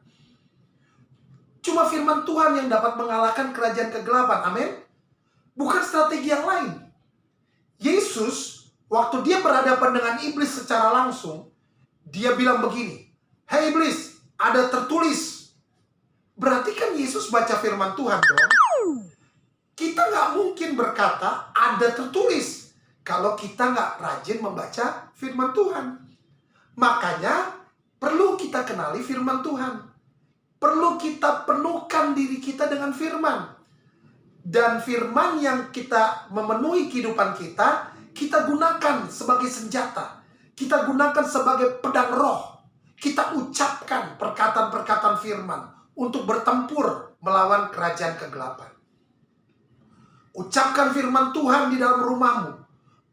Cuma firman Tuhan yang dapat mengalahkan kerajaan kegelapan. Amin. Bukan strategi yang lain. Yesus, waktu dia berhadapan dengan iblis secara langsung, dia bilang begini, "Hei iblis, ada tertulis." Berarti kan Yesus baca firman Tuhan dong. Kita nggak mungkin berkata ada tertulis kalau kita nggak rajin membaca firman Tuhan. Makanya perlu kita kenali firman Tuhan. Perlu kita penuhkan diri kita dengan firman. Dan firman yang kita memenuhi kehidupan kita, kita gunakan sebagai senjata. Kita gunakan sebagai pedang roh. Kita ucapkan perkataan-perkataan firman untuk bertempur melawan kerajaan kegelapan. Ucapkan firman Tuhan di dalam rumahmu.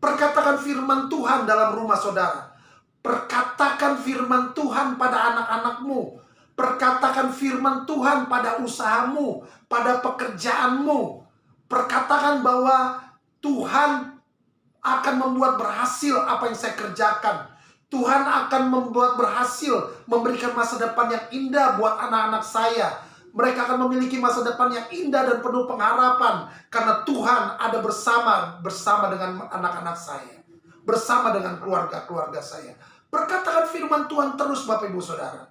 Perkatakan firman Tuhan dalam rumah saudara. Perkatakan firman Tuhan pada anak-anakmu. Perkatakan firman Tuhan pada usahamu, pada pekerjaanmu. Perkatakan bahwa Tuhan akan membuat berhasil apa yang saya kerjakan. Tuhan akan membuat berhasil memberikan masa depan yang indah buat anak-anak saya. Mereka akan memiliki masa depan yang indah dan penuh pengharapan. Karena Tuhan ada bersama dengan anak-anak saya. Bersama dengan keluarga-keluarga saya. Perkatakan firman Tuhan terus Bapak Ibu Saudara.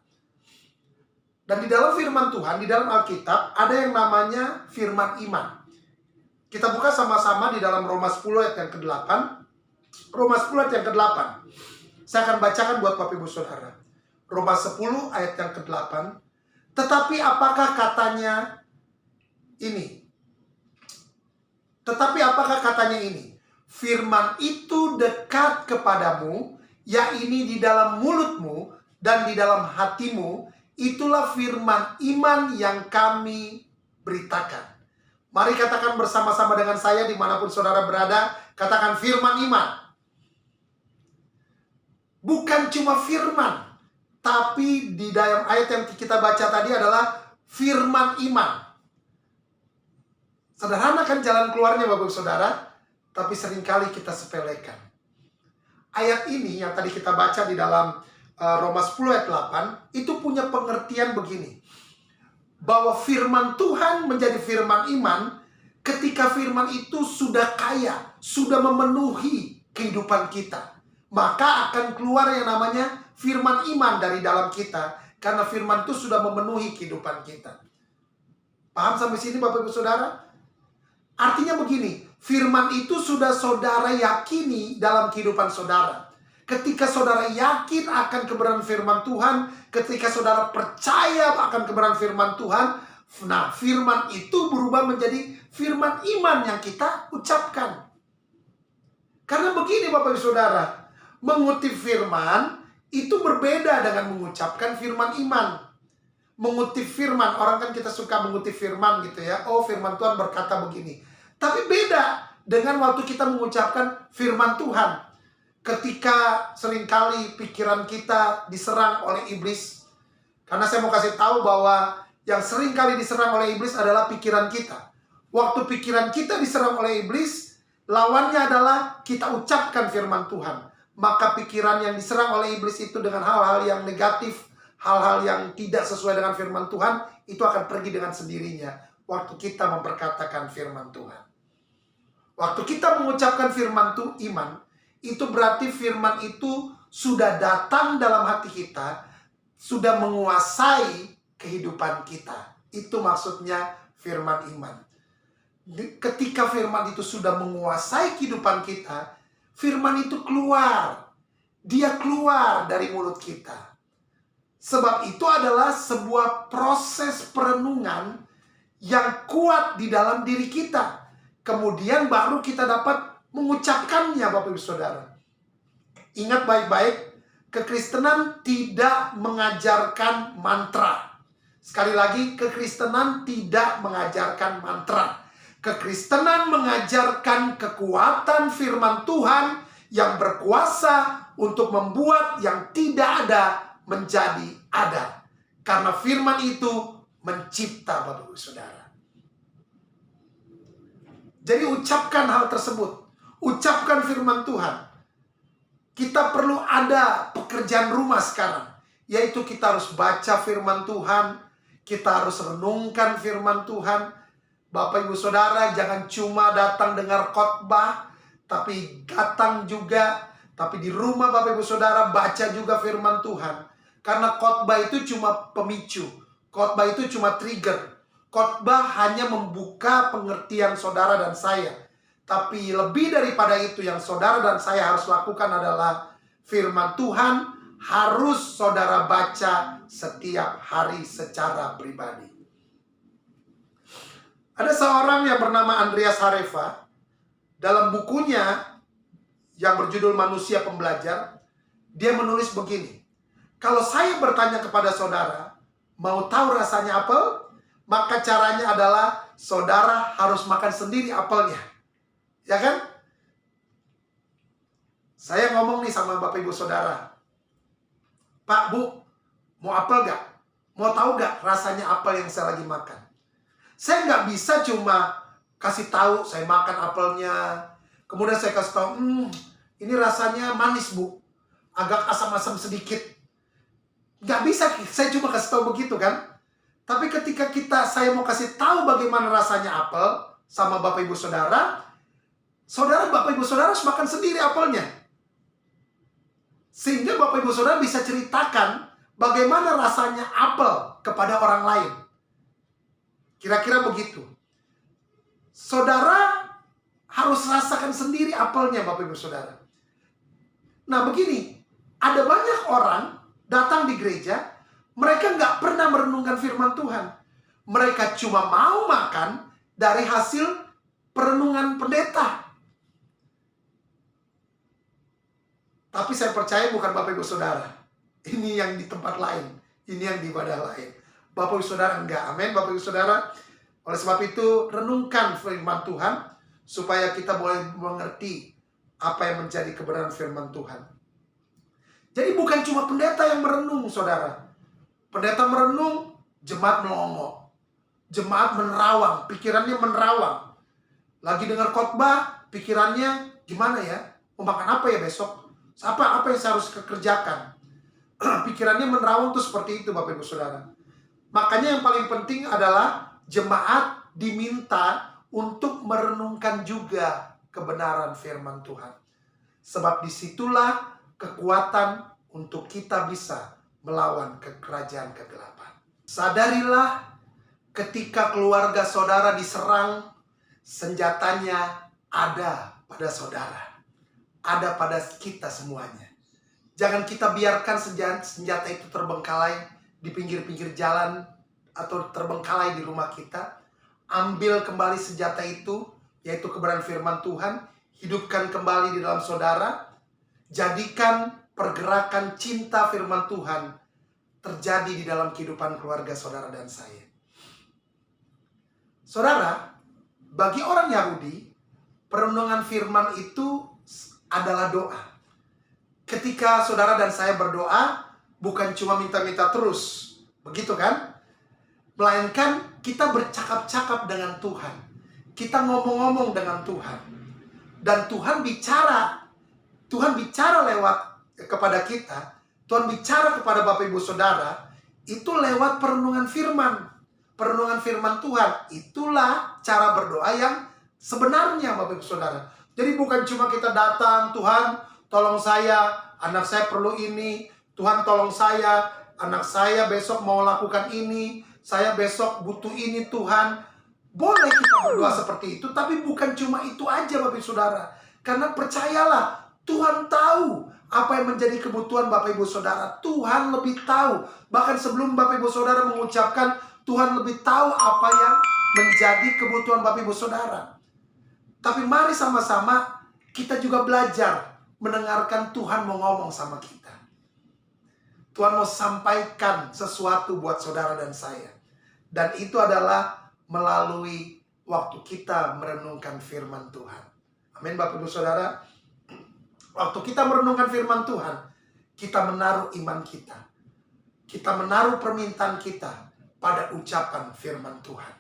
Dan di dalam firman Tuhan, di dalam Alkitab, ada yang namanya firman iman. Kita buka sama-sama di dalam Roma 10 ayat yang ke-8. Roma 10 ayat yang ke-8. Saya akan bacakan buat Bapak Ibu Saudara. Roma 10 ayat yang ke-8. Tetapi apakah katanya ini? Tetapi apakah katanya ini? Firman itu dekat kepadamu, yakni di dalam mulutmu dan di dalam hatimu. Itulah firman iman yang kami beritakan. Mari katakan bersama-sama dengan saya dimanapun saudara berada. Katakan firman iman. Bukan cuma firman, tapi di dalam ayat yang kita baca tadi adalah firman iman. Sederhana kan jalan keluarnya Bapak Saudara, tapi seringkali kita sepelekan. Ayat ini yang tadi kita baca di dalam Roma 10 ayat 8 itu punya pengertian begini. Bahwa firman Tuhan menjadi firman iman ketika firman itu sudah kaya, sudah memenuhi kehidupan kita. maka akan keluar yang namanya firman iman dari dalam kita. Karena firman itu sudah memenuhi kehidupan kita. Paham sampai sini Bapak Ibu Saudara? Artinya begini, firman itu sudah saudara yakini dalam kehidupan saudara. Ketika saudara yakin akan kebenaran firman Tuhan, ketika saudara percaya akan kebenaran firman Tuhan, nah firman itu berubah menjadi firman iman yang kita ucapkan. Karena begini Bapak Ibu Saudara, mengutip firman itu berbeda dengan mengucapkan firman iman. Mengutip firman, orang kan kita suka mengutip firman gitu ya. Oh, firman Tuhan berkata begini. Tapi beda dengan waktu kita mengucapkan firman Tuhan. Ketika seringkali pikiran kita diserang oleh iblis. Karena saya mau kasih tahu bahwa yang seringkali diserang oleh iblis adalah pikiran kita. Waktu pikiran kita diserang oleh iblis, lawannya adalah kita ucapkan firman Tuhan. Maka pikiran yang diserang oleh iblis itu dengan hal-hal yang negatif, hal-hal yang tidak sesuai dengan firman Tuhan, itu akan pergi dengan sendirinya waktu kita memperkatakan firman Tuhan. Waktu kita mengucapkan firman iman, itu berarti firman itu sudah datang dalam hati kita, sudah menguasai kehidupan kita. Itu maksudnya firman iman. Ketika firman itu sudah menguasai kehidupan kita, firman itu keluar. Dia keluar dari mulut kita. Sebab itu adalah sebuah proses perenungan yang kuat di dalam diri kita. Kemudian baru kita dapat mengucapkannya Bapak Ibu Saudara. Ingat baik-baik, kekristenan tidak mengajarkan mantra. Sekali lagi, kekristenan tidak mengajarkan mantra. Kekristenan mengajarkan kekuatan firman Tuhan yang berkuasa untuk membuat yang tidak ada menjadi ada. Karena firman itu mencipta Bapak Ibu Saudara. Jadi ucapkan hal tersebut. Ucapkan firman Tuhan. Kita perlu ada pekerjaan rumah sekarang. Yaitu kita harus baca firman Tuhan. Kita harus renungkan firman Tuhan. Bapak Ibu Saudara, jangan cuma datang dengar khotbah, tapi datang juga, tapi di rumah Bapak Ibu Saudara baca juga firman Tuhan. Karena khotbah itu cuma pemicu, khotbah itu cuma trigger. Khotbah hanya membuka pengertian saudara dan saya. Tapi lebih daripada itu yang saudara dan saya harus lakukan adalah firman Tuhan harus saudara baca setiap hari secara pribadi. Ada seorang yang bernama Andreas Harefa. Dalam bukunya yang berjudul Manusia Pembelajar, dia menulis begini. Kalau saya bertanya kepada saudara, mau tahu rasanya apel? Maka caranya adalah saudara harus makan sendiri apelnya. Ya kan? Saya ngomong nih sama Bapak Ibu Saudara. Pak, Bu, mau apel gak? Mau tahu gak rasanya apel yang saya lagi makan? Saya nggak bisa cuma kasih tahu saya makan apelnya. Kemudian saya kasih tahu, ini rasanya manis Bu. Agak asam-asam sedikit. Nggak bisa, saya cuma kasih tahu begitu kan. Tapi ketika saya mau kasih tahu bagaimana rasanya apel sama Bapak Ibu Saudara, Bapak Ibu Saudara harus makan sendiri apelnya. Sehingga Bapak Ibu Saudara bisa ceritakan bagaimana rasanya apel kepada orang lain. Kira-kira begitu. Saudara harus rasakan sendiri apelnya Bapak Ibu Saudara. Nah begini, ada banyak orang datang di gereja, mereka nggak pernah merenungkan firman Tuhan. Mereka cuma mau makan dari hasil perenungan pendeta. Tapi saya percaya bukan Bapak Ibu Saudara. Ini yang di tempat lain. Ini yang di ibadah lain. Bapak Ibu Saudara enggak. Amin Bapak Ibu Saudara. Oleh sebab itu renungkan firman Tuhan supaya kita boleh mengerti apa yang menjadi kebenaran firman Tuhan. Jadi bukan cuma pendeta yang merenung saudara. Pendeta merenung, jemaat melongo. Jemaat menerawang, pikirannya menerawang. Lagi dengar khotbah, pikirannya gimana ya? Mau makan apa ya besok? Apa yang saya harus kerjakan? Pikirannya menerawang tuh seperti itu Bapak Ibu Saudara. Makanya yang paling penting adalah jemaat diminta untuk merenungkan juga kebenaran firman Tuhan. Sebab disitulah kekuatan untuk kita bisa melawan kerajaan kegelapan. Sadarilah ketika keluarga saudara diserang, senjatanya ada pada saudara, ada pada kita semuanya. Jangan kita biarkan senjata itu terbengkalai di pinggir-pinggir jalan atau terbengkalai di rumah kita. Ambil kembali senjata itu, yaitu kebenaran firman Tuhan. Hidupkan kembali di dalam saudara. Jadikan pergerakan cinta firman Tuhan terjadi di dalam kehidupan keluarga saudara dan saya. Saudara, bagi orang Yahudi, perenungan firman itu adalah doa. Ketika saudara dan saya berdoa, bukan cuma minta-minta terus, begitu kan? Melainkan kita bercakap-cakap dengan Tuhan. Kita ngomong-ngomong dengan Tuhan. Dan Tuhan bicara lewat kepada kita. Tuhan bicara kepada Bapak Ibu Saudara, itu lewat perenungan firman. Perenungan firman Tuhan, itulah cara berdoa yang sebenarnya Bapak Ibu Saudara. Jadi bukan cuma kita datang, Tuhan tolong saya, anak saya perlu ini. Tuhan tolong saya, anak saya besok mau lakukan ini. Saya besok butuh ini Tuhan. Boleh kita berdoa seperti itu, tapi bukan cuma itu aja Bapak Ibu Saudara. Karena percayalah, Tuhan tahu apa yang menjadi kebutuhan Bapak Ibu Saudara. Tuhan lebih tahu. Bahkan sebelum Bapak Ibu Saudara mengucapkan, Tuhan lebih tahu apa yang menjadi kebutuhan Bapak Ibu Saudara. Tapi mari sama-sama kita juga belajar mendengarkan Tuhan mau ngomong sama kita. Tuhan mau sampaikan sesuatu buat saudara dan saya. Dan itu adalah melalui waktu kita merenungkan firman Tuhan. Amin Bapak Ibu Saudara. Waktu kita merenungkan firman Tuhan, kita menaruh iman kita. Kita menaruh permintaan kita pada ucapan firman Tuhan.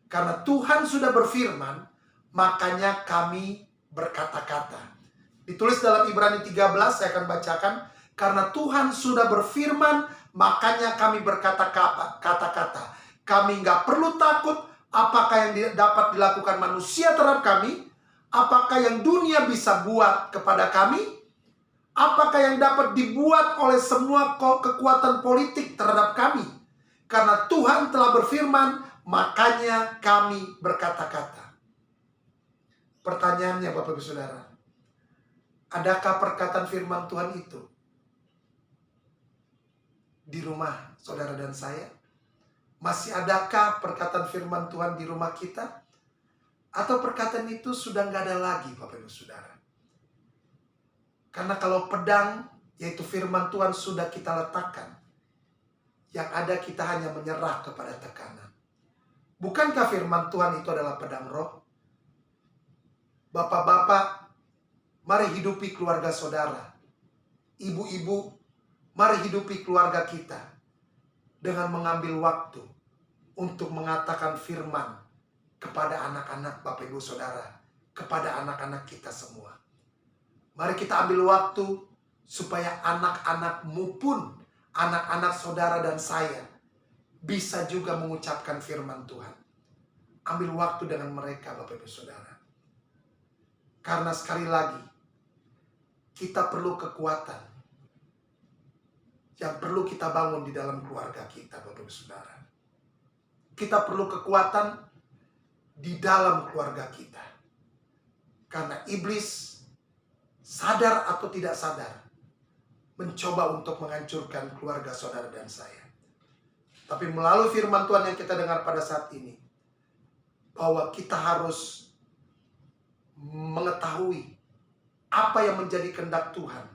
Karena Tuhan sudah berfirman, makanya kami berkata-kata. Ditulis dalam Ibrani 13, saya akan bacakan. Karena Tuhan sudah berfirman, makanya kami berkata-kata. Kami nggak perlu takut apakah yang dapat dilakukan manusia terhadap kami. Apakah yang dunia bisa buat kepada kami. Apakah yang dapat dibuat oleh semua kekuatan politik terhadap kami. Karena Tuhan telah berfirman, makanya kami berkata-kata. Pertanyaannya Bapak Ibu Saudara, adakah perkataan firman Tuhan itu di rumah saudara dan saya? Masih adakah perkataan firman Tuhan di rumah kita? Atau perkataan itu sudah nggak ada lagi Bapak Ibu Saudara? Karena kalau pedang, yaitu firman Tuhan sudah kita letakkan, yang ada kita hanya menyerah kepada tekanan. Bukankah firman Tuhan itu adalah pedang roh? Bapak-bapak, mari hidupi keluarga saudara. Ibu-ibu, mari hidupi keluarga kita dengan mengambil waktu untuk mengatakan firman kepada anak-anak Bapak Ibu Saudara, kepada anak-anak kita semua. Mari kita ambil waktu supaya anak-anakmu pun, anak-anak saudara dan saya, bisa juga mengucapkan firman Tuhan. Ambil waktu dengan mereka Bapak Ibu Saudara. Karena sekali lagi, kita perlu kekuatan yang perlu kita bangun di dalam keluarga kita Bapak Ibu Saudara. Kita perlu kekuatan di dalam keluarga kita. Karena iblis sadar atau tidak sadar mencoba untuk menghancurkan keluarga saudara dan saya. Tapi melalui firman Tuhan yang kita dengar pada saat ini, bahwa kita harus mengetahui apa yang menjadi kehendak Tuhan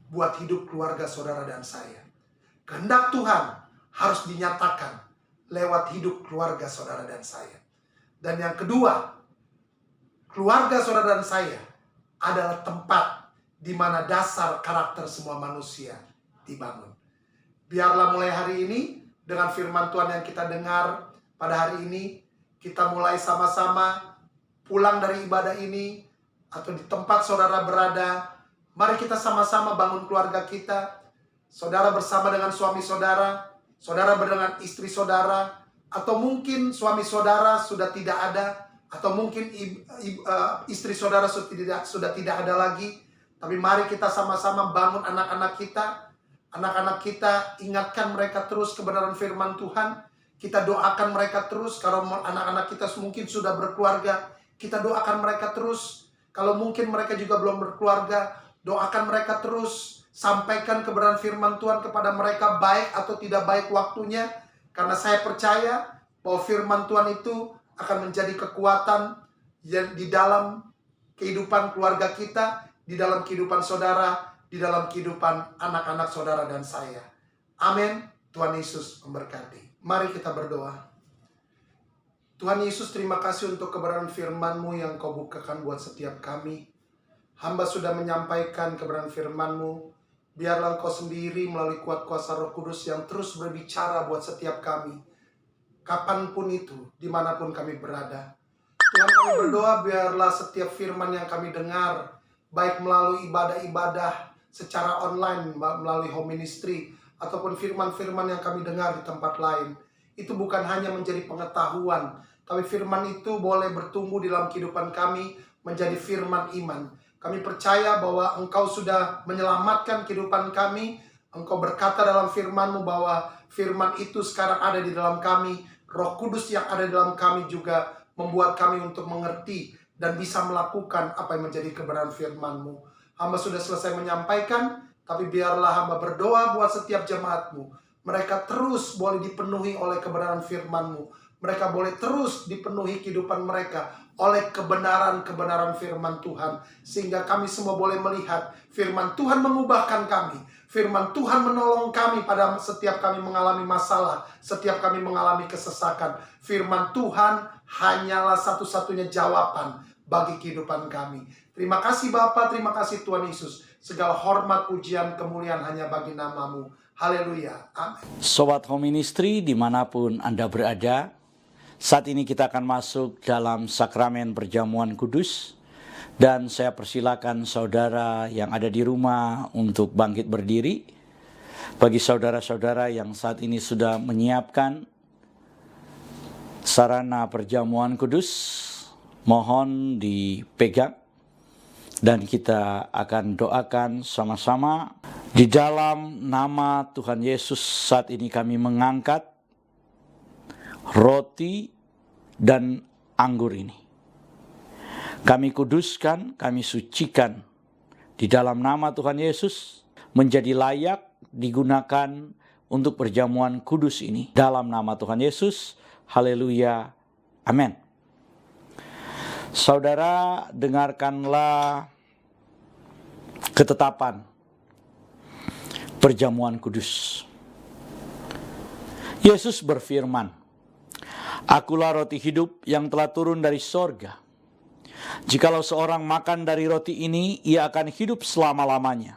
buat hidup keluarga saudara dan saya. Kehendak Tuhan harus dinyatakan lewat hidup keluarga saudara dan saya. Dan yang kedua, keluarga saudara dan saya adalah tempat di mana dasar karakter semua manusia dibangun. Biarlah mulai hari ini, dengan firman Tuhan yang kita dengar pada hari ini, kita mulai sama-sama pulang dari ibadah ini, atau di tempat saudara berada, mari kita sama-sama bangun keluarga kita. Saudara bersama dengan suami saudara, saudara dengan istri saudara, atau mungkin suami saudara sudah tidak ada, atau mungkin istri saudara sudah tidak ada lagi. Tapi mari kita sama-sama bangun anak-anak kita. Anak-anak kita, ingatkan mereka terus kebenaran firman Tuhan. Kita doakan mereka terus. Kalau anak-anak kita mungkin sudah berkeluarga, kita doakan mereka terus. Kalau mungkin mereka juga belum berkeluarga, doakan mereka terus. Sampaikan kebenaran firman Tuhan kepada mereka, baik atau tidak baik waktunya. Karena saya percaya bahwa firman Tuhan itu akan menjadi kekuatan di dalam kehidupan keluarga kita, di dalam kehidupan saudara, di dalam kehidupan anak-anak saudara dan saya. Amin. Tuhan Yesus memberkati. Mari kita berdoa. Tuhan Yesus, terima kasih untuk kebenaran firman-Mu yang Kau bukakan buat setiap kami. Hamba sudah menyampaikan kebenaran firman-Mu. Biarlah Engkau sendiri melalui kuat kuasa Roh Kudus yang terus berbicara buat setiap kami. Kapanpun itu, dimanapun kami berada. Tuhan, kami berdoa biarlah setiap firman yang kami dengar, baik melalui ibadah-ibadah secara online, melalui home ministry, ataupun firman-firman yang kami dengar di tempat lain, itu bukan hanya menjadi pengetahuan, tapi firman itu boleh bertumbuh dalam kehidupan kami menjadi firman iman. Kami percaya bahwa Engkau sudah menyelamatkan kehidupan kami. Engkau berkata dalam firman-Mu bahwa firman itu sekarang ada di dalam kami. Roh Kudus yang ada di dalam kami juga membuat kami untuk mengerti dan bisa melakukan apa yang menjadi kebenaran firman-Mu. Hamba sudah selesai menyampaikan, tapi biarlah hamba berdoa buat setiap jemaat-Mu. Mereka terus boleh dipenuhi oleh kebenaran firman-Mu. Mereka boleh terus dipenuhi kehidupan mereka oleh kebenaran-kebenaran firman Tuhan. Sehingga kami semua boleh melihat firman Tuhan mengubahkan kami. Firman Tuhan menolong kami pada setiap kami mengalami masalah, setiap kami mengalami kesesakan. Firman Tuhan hanyalah satu-satunya jawaban bagi kehidupan kami. Terima kasih Bapa, terima kasih Tuhan Yesus. Segala hormat, pujian, kemuliaan hanya bagi nama-Mu. Haleluya. Amin. Sobat Home Ministry dimanapun Anda berada, saat ini kita akan masuk dalam sakramen perjamuan kudus. Dan saya persilakan saudara yang ada di rumah untuk bangkit berdiri. Bagi saudara-saudara yang saat ini sudah menyiapkan sarana perjamuan kudus, mohon dipegang. Dan kita akan doakan sama-sama. Di dalam nama Tuhan Yesus saat ini kami mengangkat roti dan anggur ini. Kami kuduskan, kami sucikan di dalam nama Tuhan Yesus menjadi layak digunakan untuk perjamuan kudus ini. Dalam nama Tuhan Yesus, haleluya, amin. Saudara, dengarkanlah ketetapan perjamuan kudus. Yesus berfirman, "Akulah roti hidup yang telah turun dari sorga. Jikalau seorang makan dari roti ini, ia akan hidup selama-lamanya.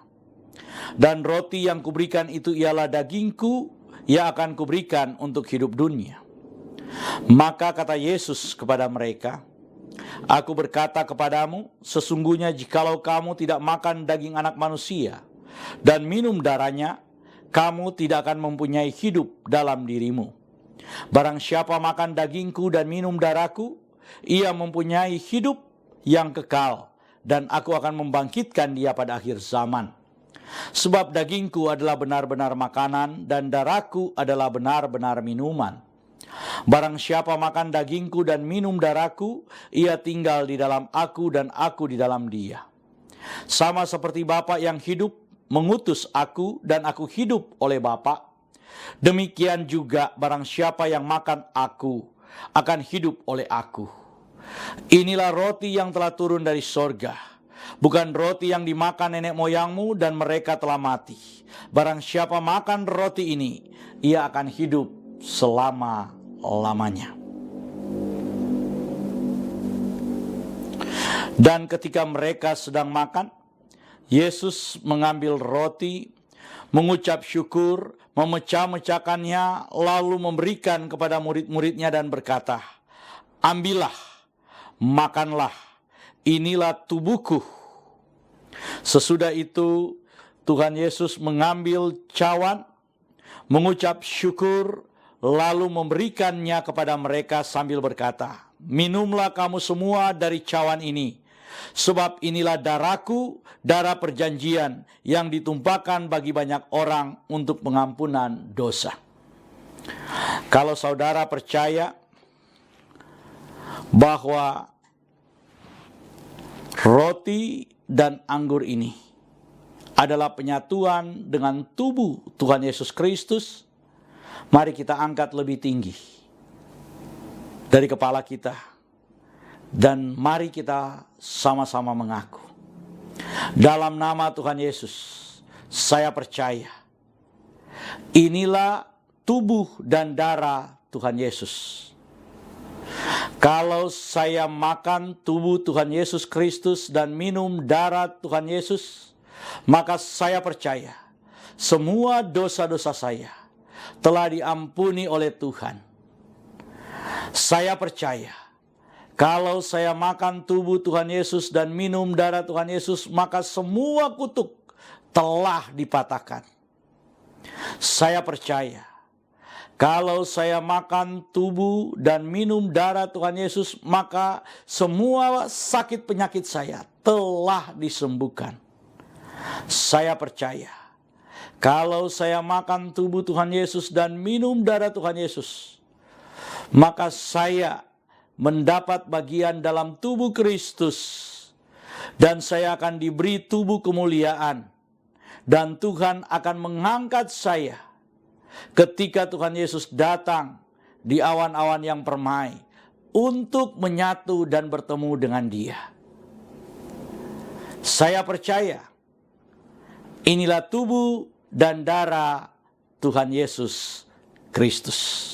Dan roti yang kuberikan itu ialah dagingku, yang akan kuberikan untuk hidup dunia." Maka kata Yesus kepada mereka, "Aku berkata kepadamu, sesungguhnya jikalau kamu tidak makan daging anak manusia dan minum darahnya, kamu tidak akan mempunyai hidup dalam dirimu. Barang siapa makan dagingku dan minum darahku, ia mempunyai hidup yang kekal, dan aku akan membangkitkan dia pada akhir zaman. Sebab dagingku adalah benar-benar makanan, dan darahku adalah benar-benar minuman. Barang siapa makan dagingku dan minum darahku, ia tinggal di dalam aku dan aku di dalam dia. Sama seperti Bapa yang hidup mengutus aku dan aku hidup oleh Bapa, demikian juga barang siapa yang makan aku akan hidup oleh aku. Inilah roti yang telah turun dari sorga, bukan roti yang dimakan nenek moyangmu dan mereka telah mati. Barang siapa makan roti ini, ia akan hidup selama-lamanya." Dan ketika mereka sedang makan, Yesus mengambil roti, mengucap syukur, memecah-mecahkannya, lalu memberikan kepada murid-muridnya dan berkata, "Ambillah, makanlah, inilah tubuhku." Sesudah itu Tuhan Yesus mengambil cawan, mengucap syukur, lalu memberikannya kepada mereka sambil berkata, "Minumlah kamu semua dari cawan ini, Sebab inilah darahku, darah perjanjian yang ditumpahkan bagi banyak orang untuk pengampunan dosa. Kalau saudara percaya bahwa roti dan anggur ini adalah penyatuan dengan tubuh Tuhan Yesus Kristus, mari kita angkat lebih tinggi dari kepala kita, dan mari kita sama-sama mengaku, dalam nama Tuhan Yesus, saya percaya inilah tubuh dan darah Tuhan Yesus. Kalau saya makan tubuh Tuhan Yesus Kristus dan minum darah Tuhan Yesus, maka saya percaya semua dosa-dosa saya telah diampuni oleh Tuhan. Saya percaya kalau saya makan tubuh Tuhan Yesus dan minum darah Tuhan Yesus, maka semua kutuk telah dipatahkan. Saya percaya kalau saya makan tubuh dan minum darah Tuhan Yesus, maka semua sakit penyakit saya telah disembuhkan. Saya percaya kalau saya makan tubuh Tuhan Yesus dan minum darah Tuhan Yesus, maka saya mendapat bagian dalam tubuh Kristus, dan saya akan diberi tubuh kemuliaan, dan Tuhan akan mengangkat saya ketika Tuhan Yesus datang di awan-awan yang permai untuk menyatu dan bertemu dengan Dia. Saya percaya inilah tubuh dan darah Tuhan Yesus Kristus.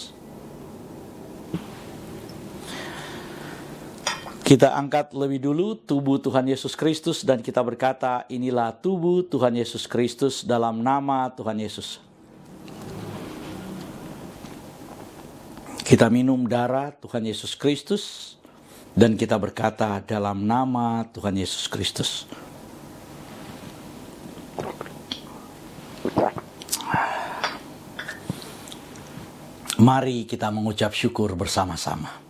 Kita angkat lebih dulu tubuh Tuhan Yesus Kristus dan kita berkata, inilah tubuh Tuhan Yesus Kristus dalam nama Tuhan Yesus. Kita minum darah Tuhan Yesus Kristus dan kita berkata dalam nama Tuhan Yesus Kristus. Mari kita mengucap syukur bersama-sama.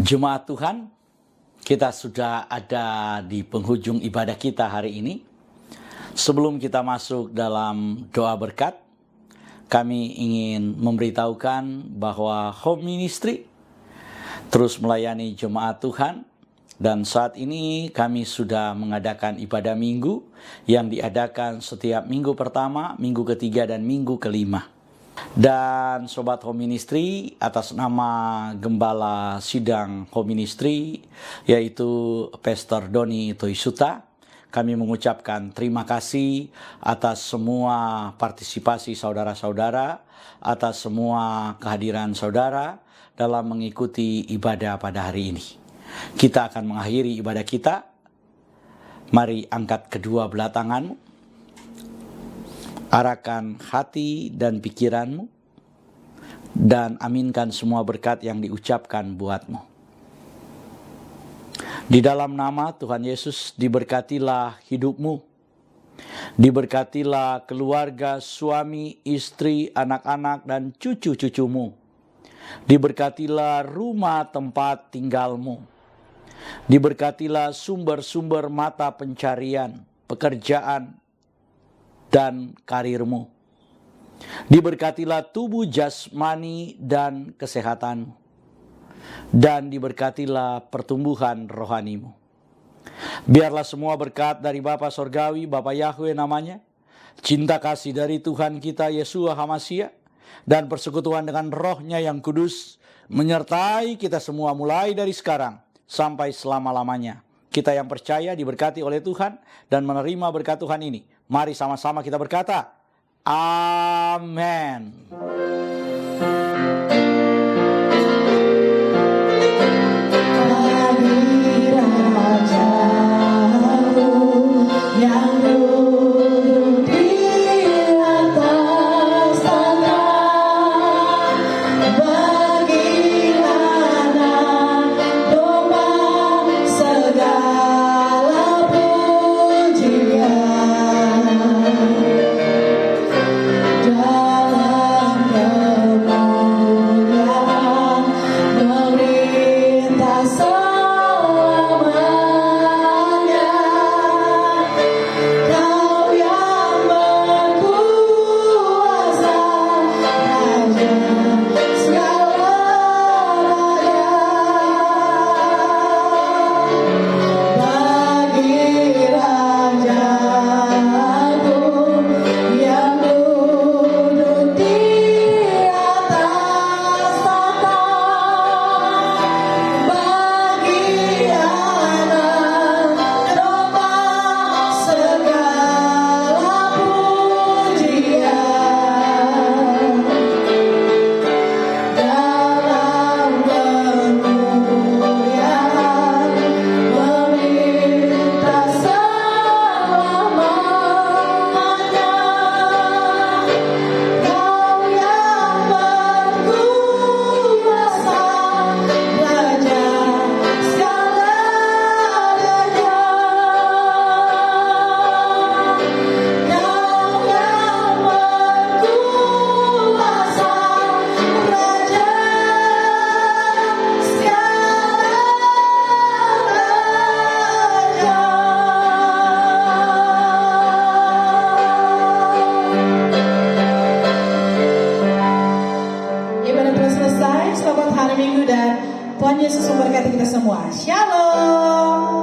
Jemaat Tuhan, kita sudah ada di penghujung ibadah kita hari ini. Sebelum kita masuk dalam doa berkat, kami ingin memberitahukan bahwa Home Ministry terus melayani jemaat Tuhan. Dan saat ini kami sudah mengadakan ibadah minggu yang diadakan setiap minggu pertama, minggu ketiga, dan minggu kelima. Dan Sobat Home Ministry, atas nama Gembala Sidang Home Ministry, yaitu Pastor Doni Toisuta, kami mengucapkan terima kasih atas semua partisipasi saudara-saudara, atas semua kehadiran saudara dalam mengikuti ibadah pada hari ini. Kita akan mengakhiri ibadah kita. Mari angkat kedua belah tanganmu. Arahkan hati dan pikiranmu dan aminkan semua berkat yang diucapkan buatmu. Di dalam nama Tuhan Yesus, diberkatilah hidupmu, diberkatilah keluarga, suami, istri, anak-anak, dan cucu-cucumu. Diberkatilah rumah tempat tinggalmu. Diberkatilah sumber-sumber mata pencarian, pekerjaan, dan karirmu. Diberkatilah tubuh jasmani dan kesehatanmu. Dan diberkatilah pertumbuhan rohanimu. Biarlah semua berkat dari Bapa Sorgawi, Bapa Yahweh namanya, cinta kasih dari Tuhan kita Yeshua HaMashiach, dan persekutuan dengan Roh-Nya yang kudus menyertai kita semua mulai dari sekarang sampai selama-lamanya. Kita yang percaya diberkati oleh Tuhan dan menerima berkat Tuhan ini. Mari sama-sama kita berkata, amin. Selamat hari Minggu dan Tuhan Yesus memberkati kita semua. Shalom.